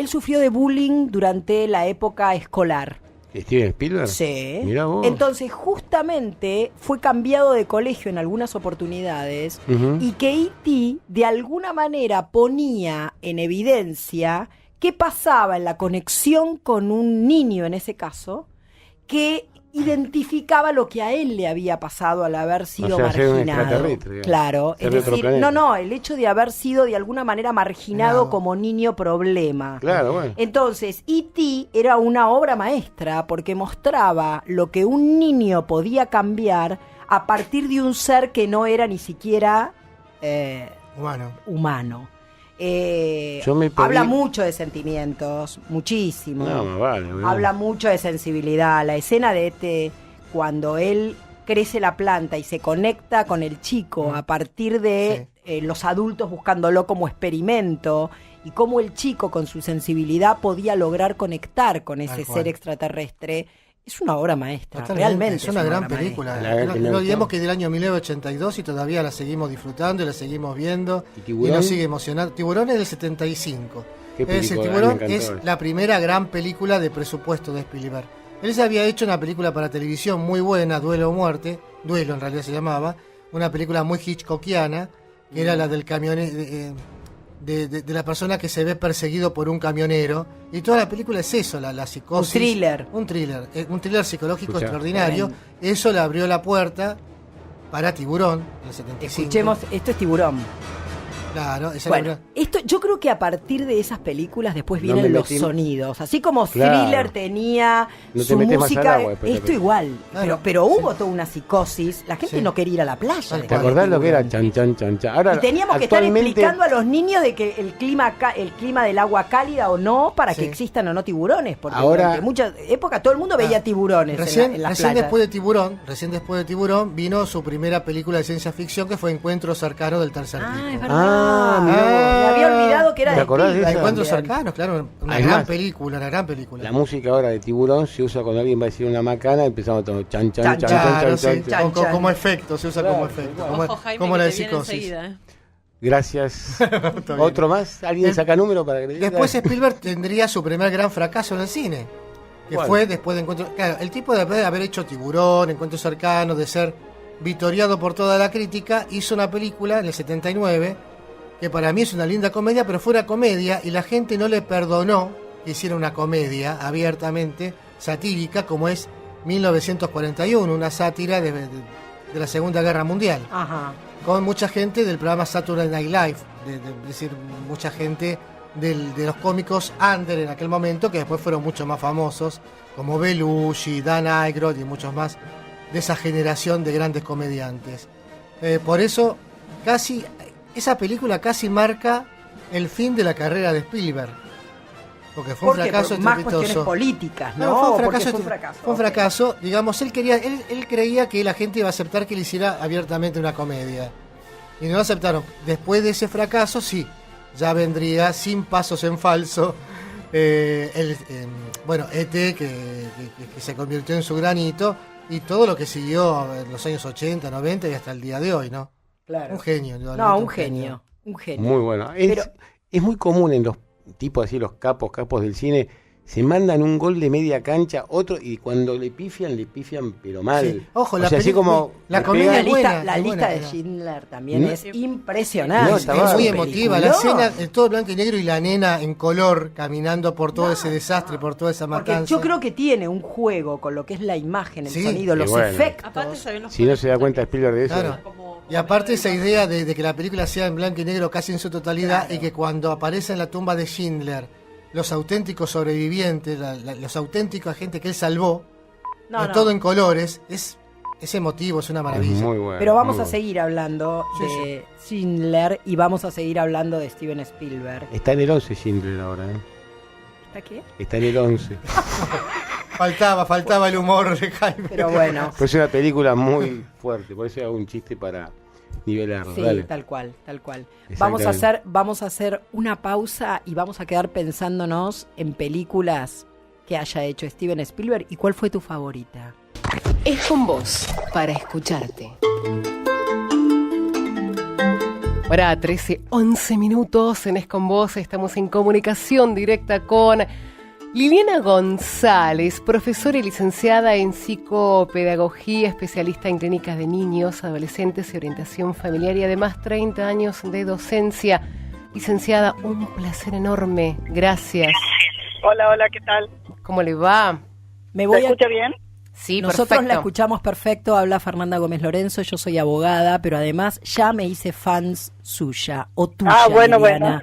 sufrió de bullying durante la época escolar. ¿Steven Spielberg? Sí. Mirá vos. Entonces, justamente fue cambiado de colegio en algunas oportunidades Ujú. y que E.T. de alguna manera ponía en evidencia qué pasaba en la conexión con un niño, en ese caso, que identificaba lo que a él le había pasado al haber sido O sea, ser un marginado. extraterrestre, digamos. Claro, Ser es de otro decir, planeta. el hecho de haber sido de alguna manera marginado No. como niño problema. Claro, bueno. Entonces, E.T. era una obra maestra porque mostraba lo que un niño podía cambiar a partir de un ser que no era ni siquiera Bueno, humano. Yo me pedí- Habla mucho de sentimientos, muchísimo. No, me vale. boludo. Habla mucho de sensibilidad. La escena de cuando él crece la planta y se conecta con el chico a partir de los adultos buscándolo como experimento y cómo el chico con su sensibilidad podía lograr conectar con ese Tal cual. ser extraterrestre, es una obra maestra. totalmente, Realmente es una gran obra película. maestra. La verdad que me No olvidemos gustó. que es del año 1982 y todavía la seguimos disfrutando y la seguimos viendo. ¿Y Tiburón? nos sigue emocionando. Tiburón es del 75. Qué Es decir, película, Tiburón me encantó. es la primera gran película de presupuesto de Spielberg. Él se había hecho una película para televisión muy buena, Duelo o Muerte, Duelo en realidad se llamaba, una película muy hitchcockiana, que era la del camionero, de la persona que se ve perseguido por un camionero. Y toda la película es eso, la psicosis. Un thriller. Un thriller psicológico Escuchá. extraordinario. Eso le abrió la puerta para Tiburón, en el 75. Escuchemos, esto es Tiburón. Claro, esa Bueno, la- esto, yo creo que a partir de esas películas después No vienen me los metí- sonidos. Así como Claro. Thriller tenía No te su metes más música, al agua después de la esto igual. Claro, pero sí. hubo toda una psicosis. La gente Sí. no quería ir a la playa. Tal después ¿Te de acordás lo que era Tiburón. chan, chan, chan, chan? Ahora, Y teníamos que estar actualmente- explicando a los niños de que el clima del agua cálida o no para Sí. que existan o no tiburones. Porque Ahora- durante muchas épocas todo el mundo veía tiburones Recién, en las recién playas. después de Tiburón vino su primera película de ciencia ficción, que fue Encuentro cercano del tercer Ah, es tipo. verdad. Ah, mirá vos. Me había olvidado que era ¿Te de acordás de Spielberg esa? Encuentros también. cercanos, claro, una Además, gran película, una gran película. La música ahora de Tiburón se usa cuando alguien va a decir una macana, empezamos a tomar chan, chan, Chan, chan, chan, chan, Claro, chan, sí, chan, chan. como, como efecto, se usa como Claro, efecto, claro. como, Ojo, Jaime, como que la de te viene psicosis. enseguida, ¿eh? Gracias. Está bien. ¿Otro más? ¿Alguien El- saca número para que le diga? Después Spielberg tendría su primer gran fracaso en el cine, que ¿Cuál? fue después de Encuentro. Claro, el tipo de haber hecho Tiburón, Encuentros cercanos, de ser vitoriado por toda la crítica, hizo una película en el 79 que para mí es una linda comedia, pero fue una comedia y la gente no le perdonó que hiciera una comedia abiertamente satírica como es 1941, una sátira de la Segunda Guerra Mundial, Ajá. con mucha gente del programa Saturday Night Live, es decir, mucha gente de los cómicos under en aquel momento, que después fueron mucho más famosos, como Belushi, Dan Aykroyd y muchos más, de esa generación de grandes comediantes. Por eso, esa película casi marca el fin de la carrera de Spielberg, porque fue un ¿Por qué? fracaso Por más estrepitoso. cuestiones políticas, ¿no? No, fue un Porque fracaso. fue un fracaso. Fue un fracaso. Digamos, él creía que la gente iba a aceptar que le hiciera abiertamente una comedia. Y no lo aceptaron. Después de ese fracaso, sí, ya vendría sin pasos en falso. E.T., que se convirtió en su granito. Y todo lo que siguió en los años 80, 90 y hasta el día de hoy, ¿no? Claro. Un genio. No, indudablemente un genio. Un genio. Muy bueno. Es muy común en los tipos así, los capos del cine, se mandan un gol de media cancha, otro, y cuando le pifian pero mal. Sí. Ojo, O la sea, así como la le comedia pegan- La lista, buena, es buena, de pero- Schindler también No. es impresionante. No, Es está muy bárbaro. emotiva, la Peliculón. escena en todo blanco y negro y la nena en color caminando por todo ese desastre, por toda esa Porque matanza. yo creo que tiene un juego con lo que es la imagen, el Sí. sonido, Y los bueno. efectos. Aparte se ven los Si no se da cuenta Spielberg de eso, Claro. Y aparte esa idea de que la película sea en blanco y negro casi en su totalidad y que cuando aparece en la tumba de Schindler los auténticos sobrevivientes, los auténticos gente que él salvó, No, no. todo en colores, es emotivo, es una es maravilla. muy bueno. Pero vamos muy a bueno. seguir hablando Sí, de Schindler y vamos a seguir hablando de Steven Spielberg. Está en el 11 Schindler ahora, ¿eh? ¿Está qué? Está en el 11. Faltaba el humor de Jaime. Pero bueno, Pues es una película muy fuerte, por eso hago un chiste para nivelarlo. sí, Dale. tal cual. Exactamente. Vamos a hacer una pausa y vamos a quedar pensándonos en películas que haya hecho Steven Spielberg y cuál fue tu favorita. Es con vos, para escucharte. Ahora 13:11 minutos en Es con vos, estamos en comunicación directa con Liliana González, profesora y licenciada en psicopedagogía, especialista en clínicas de niños, adolescentes y orientación familiar y además 30 años de docencia. Licenciada, un placer enorme, gracias. Hola, ¿qué tal? ¿Cómo le va? Me ¿Se voy a... escucha bien? Sí, Nosotros perfecto. la escuchamos perfecto, habla Fernanda Gómez Lorenzo, yo soy abogada, pero además ya me hice fans suya o tuya, Bueno. Liliana.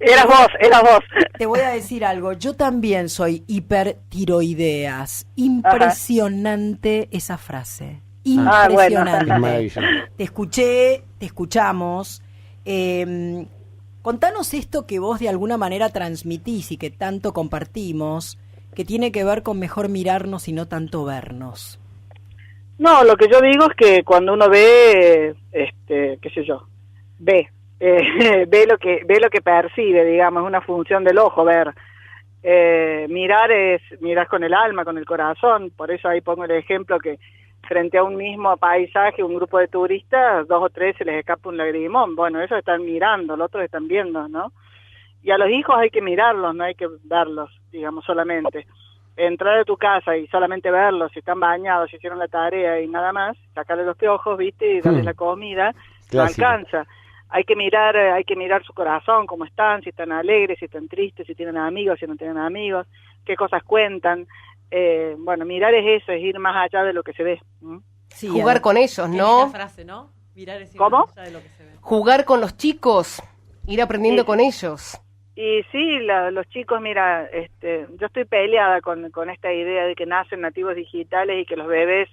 Eras vos. Te voy a decir algo, yo también soy hipertiroideas. Impresionante esa frase. Impresionante. Es maravilloso. Te escuché, te escuchamos. Contanos esto que vos de alguna manera transmitís y que tanto compartimos, que tiene que ver con mejor mirarnos y no tanto vernos. No, lo que yo digo es que cuando uno ve, qué sé yo, ve lo que percibe, digamos, es una función del ojo ver. Mirar con el alma, con el corazón. Por eso ahí pongo el ejemplo que frente a un mismo paisaje, un grupo de turistas, 2 o 3 se les escapa un lagrimón. Bueno, ellos están mirando, los otros están viendo, ¿no? Y a los hijos hay que mirarlos, no hay que verlos, digamos, solamente. Entrar a tu casa y solamente verlos, si están bañados, si hicieron la tarea y nada más, sacarle los piojos, ¿viste? Y darles la comida, Clásico. no alcanza. hay que mirar su corazón, cómo están, si están alegres, si están tristes, si tienen amigos, si no tienen amigos, qué cosas cuentan. Bueno, mirar es eso, es ir más allá de lo que se ve. Sí, jugar con ellos, ¿no? La frase, ¿no? Mirar es ir ¿Cómo? más allá de lo que se ve. Jugar con los chicos, ir aprendiendo con ellos. Y sí, los chicos, mira, yo estoy peleada con esta idea de que nacen nativos digitales y que los bebés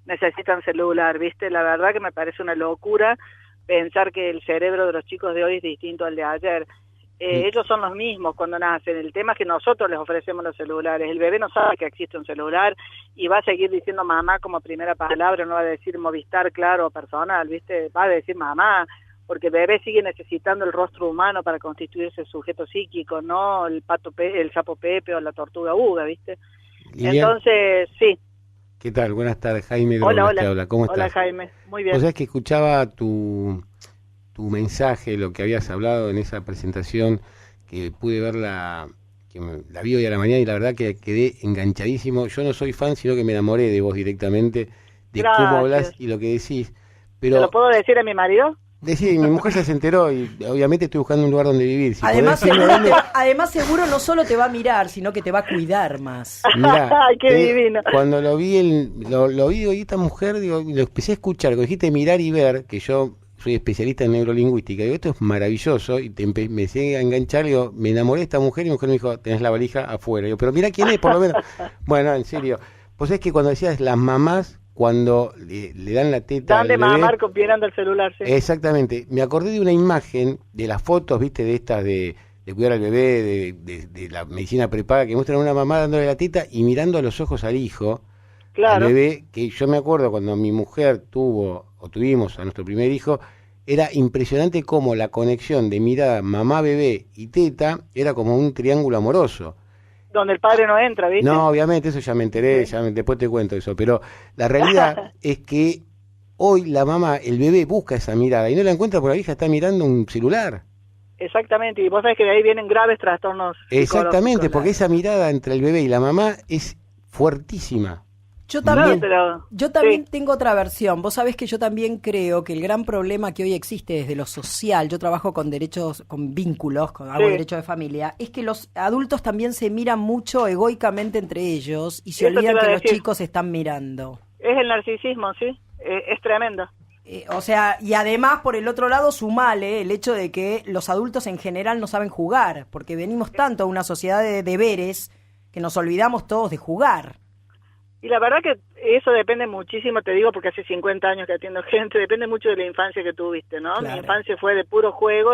necesitan celular, ¿viste? La verdad que me parece una locura pensar que el cerebro de los chicos de hoy es distinto al de ayer. Ellos son los mismos cuando nacen, el tema es que nosotros les ofrecemos los celulares, el bebé no sabe que existe un celular y va a seguir diciendo mamá como primera palabra, no va a decir Movistar, Claro, Personal, ¿viste? Va a decir mamá, porque el bebé sigue necesitando el rostro humano para constituirse sujeto psíquico, no el sapo Pepe o la tortuga Uga, ¿viste? Lilian, entonces, sí. ¿qué tal? Buenas tardes, Jaime. Hola. ¿Cómo estás? Hola, Jaime. Muy bien. Vos sabés que escuchaba tu mensaje, lo que habías hablado en esa presentación, que pude verla, la vi hoy a la mañana y la verdad que quedé enganchadísimo. Yo no soy fan, sino que me enamoré de vos directamente, de Gracias. cómo hablas y lo que decís. Pero ¿Te lo puedo decir a mi marido? mi mujer se enteró y obviamente estoy buscando un lugar donde vivir. Si Además, podés decirme dónde- seguro no solo te va a mirar, sino que te va a cuidar más. Mirá, Ay, qué divino. Cuando lo vi, digo, y esta mujer, digo, y lo empecé a escuchar, cuando dijiste mirar y ver, que yo soy especialista en neurolingüística, digo, esto es maravilloso, y me empecé a enganchar, digo, me enamoré de esta mujer, y mi mujer me dijo, tenés la valija afuera. Digo, pero mirá quién es, por lo menos. Bueno, en serio. Pues es que cuando decías las mamás, cuando le dan la teta Dan de al bebé, mamar mirando el celular, sí. exactamente, me acordé de una imagen de las fotos, viste, de estas de cuidar al bebé, de la medicina prepaga, que muestran a una mamá dándole la teta y mirando a los ojos al hijo, Claro. al bebé, que yo me acuerdo cuando mi mujer tuvimos a nuestro primer hijo, era impresionante cómo la conexión de mirada mamá, bebé y teta era como un triángulo amoroso. Donde el padre no entra, ¿viste? No, obviamente, eso ya me enteré, después te cuento eso, pero la realidad es que hoy la mamá, el bebé busca esa mirada y no la encuentra porque la hija está mirando un celular. Exactamente, y vos sabés que de ahí vienen graves trastornos Exactamente, psicológicos. porque esa mirada entre el bebé y la mamá es fuertísima. Yo también, Claro, yo también sí. tengo otra versión. Vos sabés que yo también creo que el gran problema que hoy existe desde lo social, yo trabajo con derechos, con vínculos, hago Sí. derecho de familia, es que los adultos también se miran mucho egoicamente entre ellos y se Eso te olvidan iba a que los decir. chicos están mirando. Es el narcisismo, sí, es tremendo. O sea, y además por el otro lado sumale el hecho de que los adultos en general no saben jugar, porque venimos tanto a una sociedad de deberes que nos olvidamos todos de jugar. Y la verdad que eso depende muchísimo, te digo, porque hace 50 años que atiendo gente, depende mucho de la infancia que tuviste, ¿no? Claro. Mi infancia fue de puro juego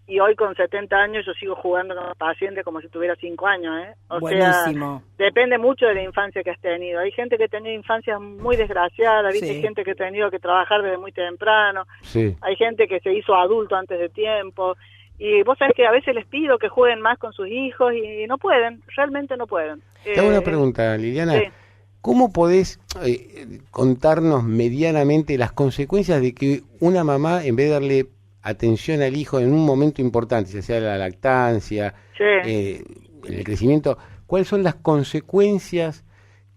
y hoy con 70 años yo sigo jugando con los pacientes como si tuviera 5 años, ¿eh? O Buenísimo. sea, depende mucho de la infancia que has tenido. Hay gente que ha tenido infancias muy desgraciadas, ¿viste? Sí. Hay gente que ha tenido que trabajar desde muy temprano, Sí. hay gente que se hizo adulto antes de tiempo. Y vos sabés que a veces les pido que jueguen más con sus hijos y no pueden, realmente no pueden. Te hago una pregunta, Liliana. Sí. ¿Cómo podés contarnos medianamente las consecuencias de que una mamá, en vez de darle atención al hijo en un momento importante, ya sea la lactancia, Sí. en el crecimiento, cuáles son las consecuencias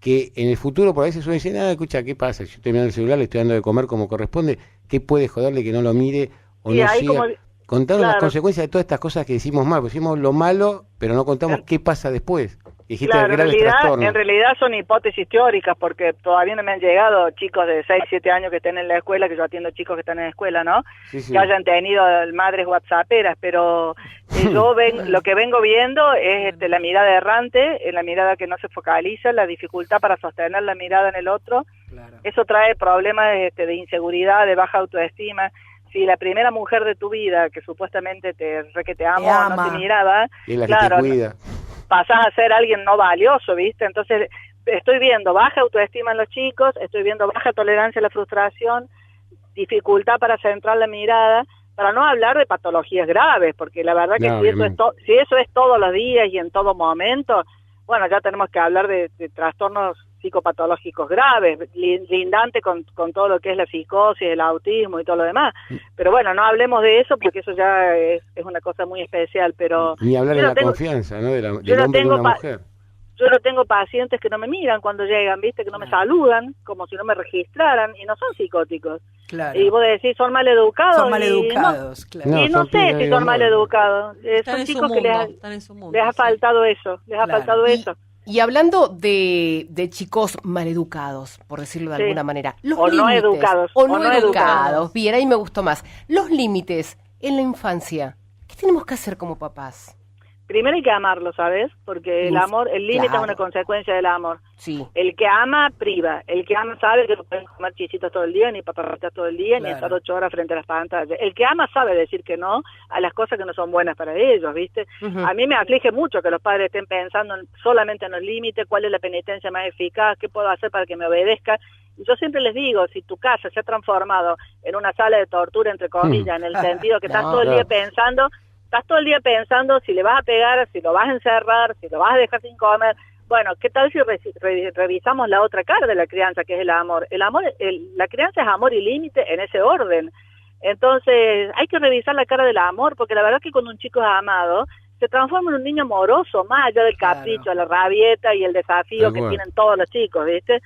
que en el futuro por a veces suelen decir, escucha, ¿qué pasa? Si yo estoy mirando el celular, le estoy dando de comer como corresponde, ¿qué puede joderle que no lo mire o Y no ahí siga? como- Contarnos las claro. consecuencias de todas estas cosas que decimos mal, porque decimos lo malo, pero no contamos qué pasa después. Dijiste Claro, graves trastornos. en realidad son hipótesis teóricas porque todavía no me han llegado chicos de 6, 7 años que estén en la escuela, que yo atiendo chicos que están en la escuela, ¿no? Sí, sí. Que hayan tenido madres whatsapperas, pero lo que vengo viendo es la mirada errante, la mirada que no se focaliza, la dificultad para sostener la mirada en el otro. Claro. Eso trae problemas de inseguridad, de baja autoestima. Si la primera mujer de tu vida, que supuestamente te amo, no ama. te miraba, Es la claro, que te cuida. pasás a ser alguien no valioso, ¿viste? Entonces, estoy viendo baja autoestima en los chicos, estoy viendo baja tolerancia a la frustración, dificultad para centrar la mirada, para no hablar de patologías graves, porque la verdad que No, si eso es todos los días y en todo momento, bueno, ya tenemos que hablar de trastornos psicopatológicos graves, lindante con todo lo que es la psicosis, el autismo y todo lo demás. Pero bueno, no hablemos de eso porque eso ya es una cosa muy especial, pero Ni hablar yo de no la tengo- confianza, ¿no? yo Del no hombre de tengo una mujer. Yo no tengo pacientes que no me miran cuando llegan, ¿viste? Que no me saludan, como si no me registraran, y no son psicóticos. Claro. Y vos decís, son maleducados. Son maleducados, claro. Y no sé si son maleducados. Son chicos que les ha faltado eso, les ha faltado eso. Y hablando de chicos maleducados, por decirlo de alguna manera, los o límites, no educados. o no educados. Bien, ahí me gustó más. Los límites en la infancia, ¿qué tenemos que hacer como papás? Primero hay que amarlo, ¿sabes? Porque el amor, el límite es una consecuencia del amor. Sí. El que ama, priva. El que ama sabe que no pueden comer chisitos todo el día, ni paparritas todo el día, ni estar 8 horas frente a las pantallas. El que ama sabe decir que no a las cosas que no son buenas para ellos, ¿viste? A mí me aflige mucho que los padres estén pensando solamente en los límites, cuál es la penitencia más eficaz, qué puedo hacer para que me obedezca. Y yo siempre les digo, si tu casa se ha transformado en una sala de tortura, entre comillas, en el sentido que estás todo el día pensando... Estás todo el día pensando si le vas a pegar, si lo vas a encerrar, si lo vas a dejar sin comer. Bueno, ¿qué tal si revisamos la otra cara de la crianza, que es el amor? La crianza es amor y límite en ese orden. Entonces, hay que revisar la cara del amor, porque la verdad es que cuando un chico es amado, se transforma en un niño amoroso, más allá del capricho, la rabieta y el desafío que tienen todos los chicos, ¿viste?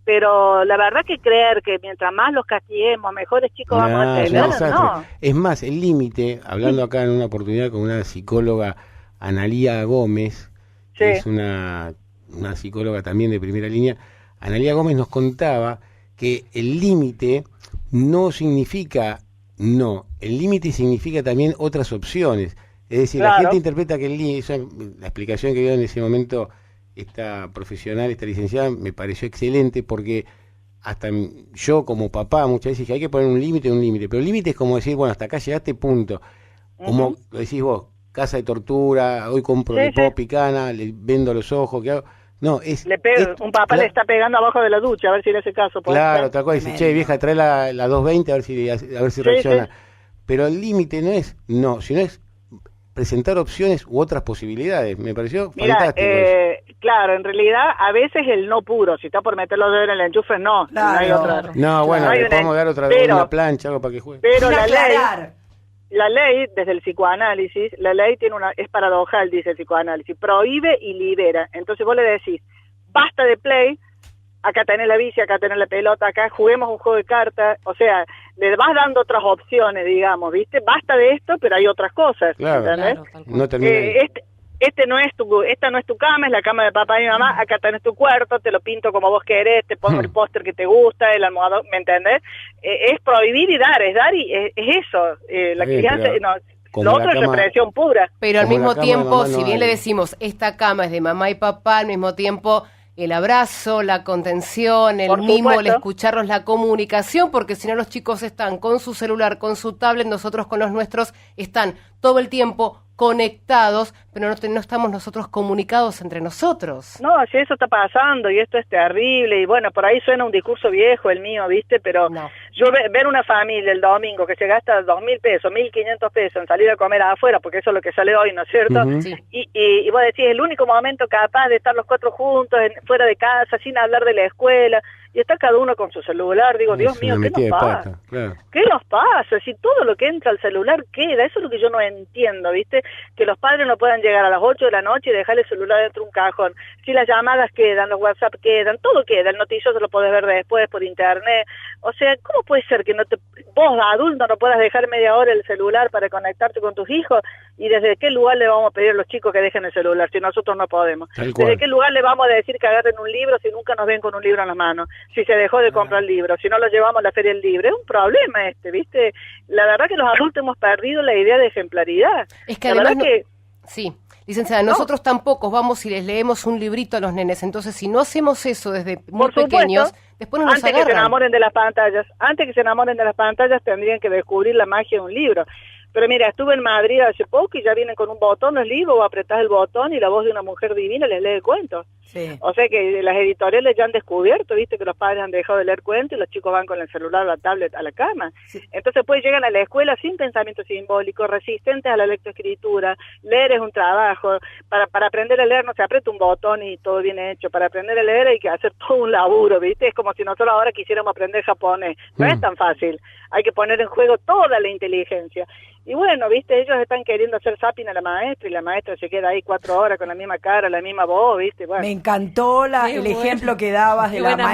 Pero la verdad que creer que mientras más los castiguemos, mejores chicos vamos a tener, no. Es más, el límite, hablando acá en una oportunidad con una psicóloga, Analía Gómez, que es una psicóloga también de primera línea, Analía Gómez nos contaba que el límite no significa no, el límite significa también otras opciones. Es decir, la gente interpreta que el límite, la explicación que dio en ese momento esta profesional, esta licenciada, me pareció excelente porque hasta yo como papá muchas veces dije, hay que poner un límite, pero el límite es como decir, bueno, hasta acá llegaste, punto. Como lo decís vos, casa de tortura, hoy compro de pop y cana, le vendo los ojos, ¿qué hago? No, un papá le está pegando abajo de la ducha, a ver si le hace caso. Claro, tal cual, dice, che, vieja, trae la 220 a ver si reacciona. Pero el límite no es no, sino es presentar opciones u otras posibilidades. Me pareció fantástico. Claro, en realidad a veces el no puro, si está por meter los dedos en el enchufe, no hay otra. No, bueno, le podemos dar una plancha, algo para que juegue. Pero la ley, desde el psicoanálisis, la ley es paradojal, dice el psicoanálisis, prohíbe y libera. Entonces vos le decís, basta de play, acá tenés la bici, acá tenés la pelota, acá juguemos un juego de cartas, o sea, le vas dando otras opciones, digamos, ¿viste? Basta de esto, pero hay otras cosas, ¿entendés? No termina esta no es tu cama, es la cama de papá y mamá, acá tenés tu cuarto, te lo pinto como vos querés, te pongo el póster que te gusta, el almohadón, ¿me entendés? Es prohibir y dar, es eso, la crianza, lo otro es represión pura. Pero al mismo tiempo, si bien le decimos, esta cama es de mamá y papá, al mismo tiempo el abrazo, la contención, el mimo, el escucharlos, la comunicación, porque si no los chicos están con su celular, con su tablet, nosotros con los nuestros están todo el tiempo conectados, pero no estamos nosotros comunicados entre nosotros. No, si eso está pasando y esto es terrible, y bueno, por ahí suena un discurso viejo el mío, ¿viste? Pero yo ver una familia el domingo que se gasta 2.000 pesos, 1.500 pesos en salir a comer afuera, porque eso es lo que sale hoy, ¿no es cierto? Y vos decís, el único momento capaz de estar los cuatro juntos, fuera de casa, sin hablar de la escuela, y está cada uno con su celular, digo, Dios mío, ¿qué nos pasa? ¿Qué nos pasa? Si todo lo que entra al celular queda, eso es lo que yo no entiendo, ¿viste? Que los padres no puedan llegar a las 8 de la noche y dejar el celular dentro de un cajón. Si las llamadas quedan, los WhatsApp quedan, todo queda, el noticioso lo podés ver después por internet. O sea, ¿cómo puede ser que vos adulto no puedas dejar media hora el celular para conectarte con tus hijos? ¿Y desde qué lugar le vamos a pedir a los chicos que dejen el celular si nosotros no podemos? ¿Desde qué lugar le vamos a decir que agarren un libro si nunca nos ven con un libro en las manos? Si se dejó de comprar libros, si no lo llevamos a la feria del libro, es un problema ¿viste? La verdad que los adultos hemos perdido la idea de ejemplaridad. Es que además sí, licenciada, nosotros tampoco vamos y les leemos un librito a los nenes, entonces si no hacemos eso desde muy pequeños, después no nos agarran. Antes que se enamoren de las pantallas, tendrían que descubrir la magia de un libro. Pero mira, estuve en Madrid hace poco y ya vienen con un botón los libros, vos apretás el botón y la voz de una mujer divina les lee el cuento. Sí. O sea que las editoriales ya han descubierto, viste, que los padres han dejado de leer cuentos y los chicos van con el celular o la tablet a la cama. Sí. Entonces pues llegan a la escuela sin pensamiento simbólico, resistentes a la lectoescritura. Leer es un trabajo. Para aprender a leer no se aprieta un botón y todo viene hecho. Para aprender a leer hay que hacer todo un laburo, viste. Es como si nosotros ahora quisiéramos aprender japonés. No es tan fácil. Hay que poner en juego toda la inteligencia. Y bueno, viste, ellos están queriendo hacer zapping a la maestra y la maestra se queda ahí 4 horas con la misma cara, la misma voz, viste. Bueno. Me encantó el ejemplo que dabas de la buena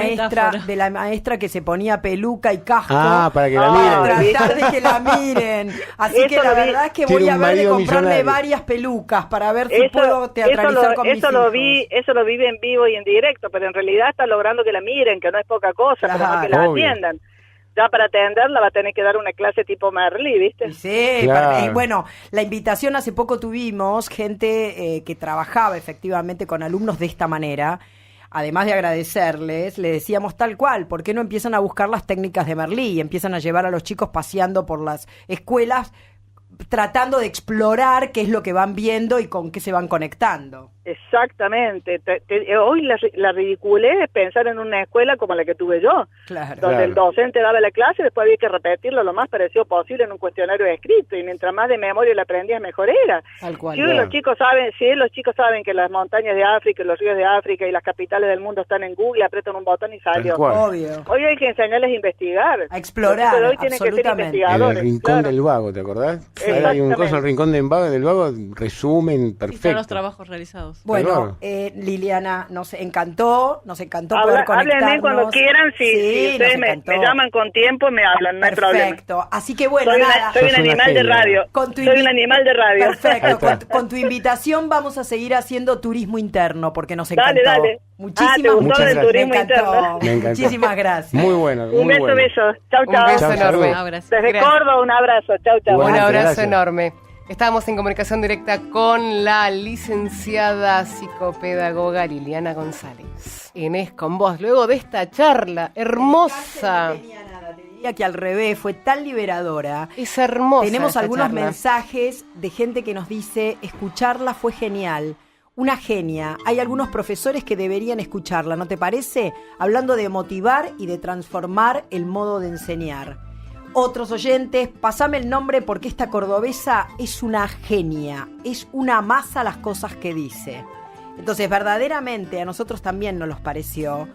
maestra que se ponía peluca y casco. Para que la miren. Para tratar de que la miren. Así Eso que la verdad es que voy a ver de comprarle varias pelucas para ver si puedo teatralizar con mis hijos. Eso lo vi en vivo y en directo, pero en realidad está logrando que la miren, que no es poca cosa, pero no que la atiendan. Ya para atenderla va a tener que dar una clase tipo Merlí, ¿viste? Sí, claro. Bueno, la invitación hace poco tuvimos gente que trabajaba efectivamente con alumnos de esta manera. Además de agradecerles, le decíamos tal cual, ¿por qué no empiezan a buscar las técnicas de Merlí y empiezan a llevar a los chicos paseando por las escuelas, tratando de explorar qué es lo que van viendo y con qué se van conectando? Exactamente. Hoy la ridiculez es pensar en una escuela como la que tuve yo, donde el docente daba la clase y después había que repetirlo lo más parecido posible en un cuestionario escrito, y mientras más de memoria la aprendías, mejor era. Tal cual. Si los chicos saben que las montañas de África, los ríos de África y las capitales del mundo están en Google, aprietan un botón y salió. Obvio. Hoy hay que enseñarles a investigar. A explorar, hoy tienen que ser investigadores. El rincón del vago, ¿te acordás? Hay un coso, el rincón del vago, resumen perfecto. Están los trabajos realizados. Bueno, Liliana, nos encantó poder conectarnos. Háblenme cuando quieran, si ustedes me llaman con tiempo, me hablan, no hay problema. Perfecto, así que bueno, soy un animal de radio. Soy un animal de radio. Perfecto, con tu invitación vamos a seguir haciendo turismo interno, porque nos encantó. Dale. Muchísimas gracias. Turismo interno. Muchísimas gracias. Muy bueno. Un beso. Chau. Un beso enorme. Desde Córdoba, un abrazo. Chau. Un abrazo enorme. Estábamos en comunicación directa con la licenciada psicopedagoga Liliana González. En Es con Vos, luego de esta charla hermosa. No tenía nada, te diría que al revés, fue tan liberadora. Es hermosa. Tenemos algunos charla. mensajes de gente que nos dice, escucharla fue genial. Una genia. Hay algunos profesores que deberían escucharla, ¿no te parece? Hablando de motivar y de transformar el modo de enseñar. Otros oyentes, pasame el nombre porque esta cordobesa es una genia, es una masa las cosas que dice. Entonces, verdaderamente a nosotros también nos pareció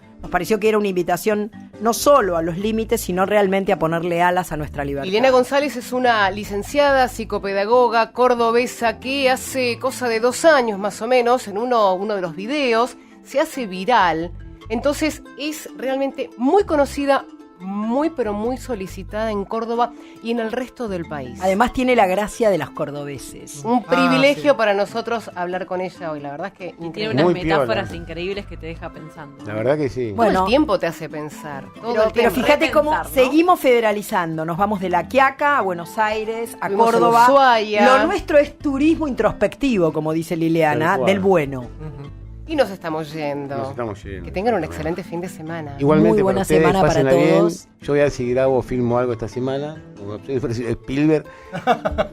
que era una invitación no solo a los límites, sino realmente a ponerle alas a nuestra libertad. Liliana González es una licenciada psicopedagoga cordobesa que hace cosa de 2 años más o menos, en uno de los videos, se hace viral. Entonces es realmente muy conocida, pero muy solicitada en Córdoba y en el resto del país. Además tiene la gracia de los cordobeses. Un privilegio para nosotros hablar con ella hoy. La verdad es que tiene increíble. unas metáforas increíbles que te deja pensando. La verdad que sí. Todo el tiempo te hace pensar. Pero fíjate cómo seguimos federalizando. Nos vamos de La Quiaca a Buenos Aires, a Córdoba. Ushuaia. Lo nuestro es turismo introspectivo, como dice Liliana, del bueno. Y nos estamos yendo. Que tengan un excelente fin de semana. Igualmente, muy buena ustedes, semana para todos. Bien. Yo voy a ver si grabo o filmo algo esta semana. Como Spielberg.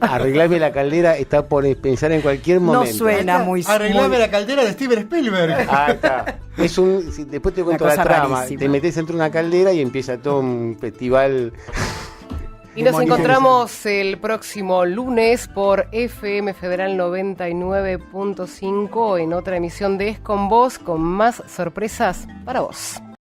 Arreglarme la caldera está por pensar en cualquier momento. No suena muy... Arreglarme la caldera de Steven Spielberg. Está. Después te cuento la trama. Rarísima. Te metes dentro de una caldera y empieza todo un festival. Y nos encontramos el próximo lunes por FM Federal 99.5 en otra emisión de Es con Vos, con más sorpresas para vos.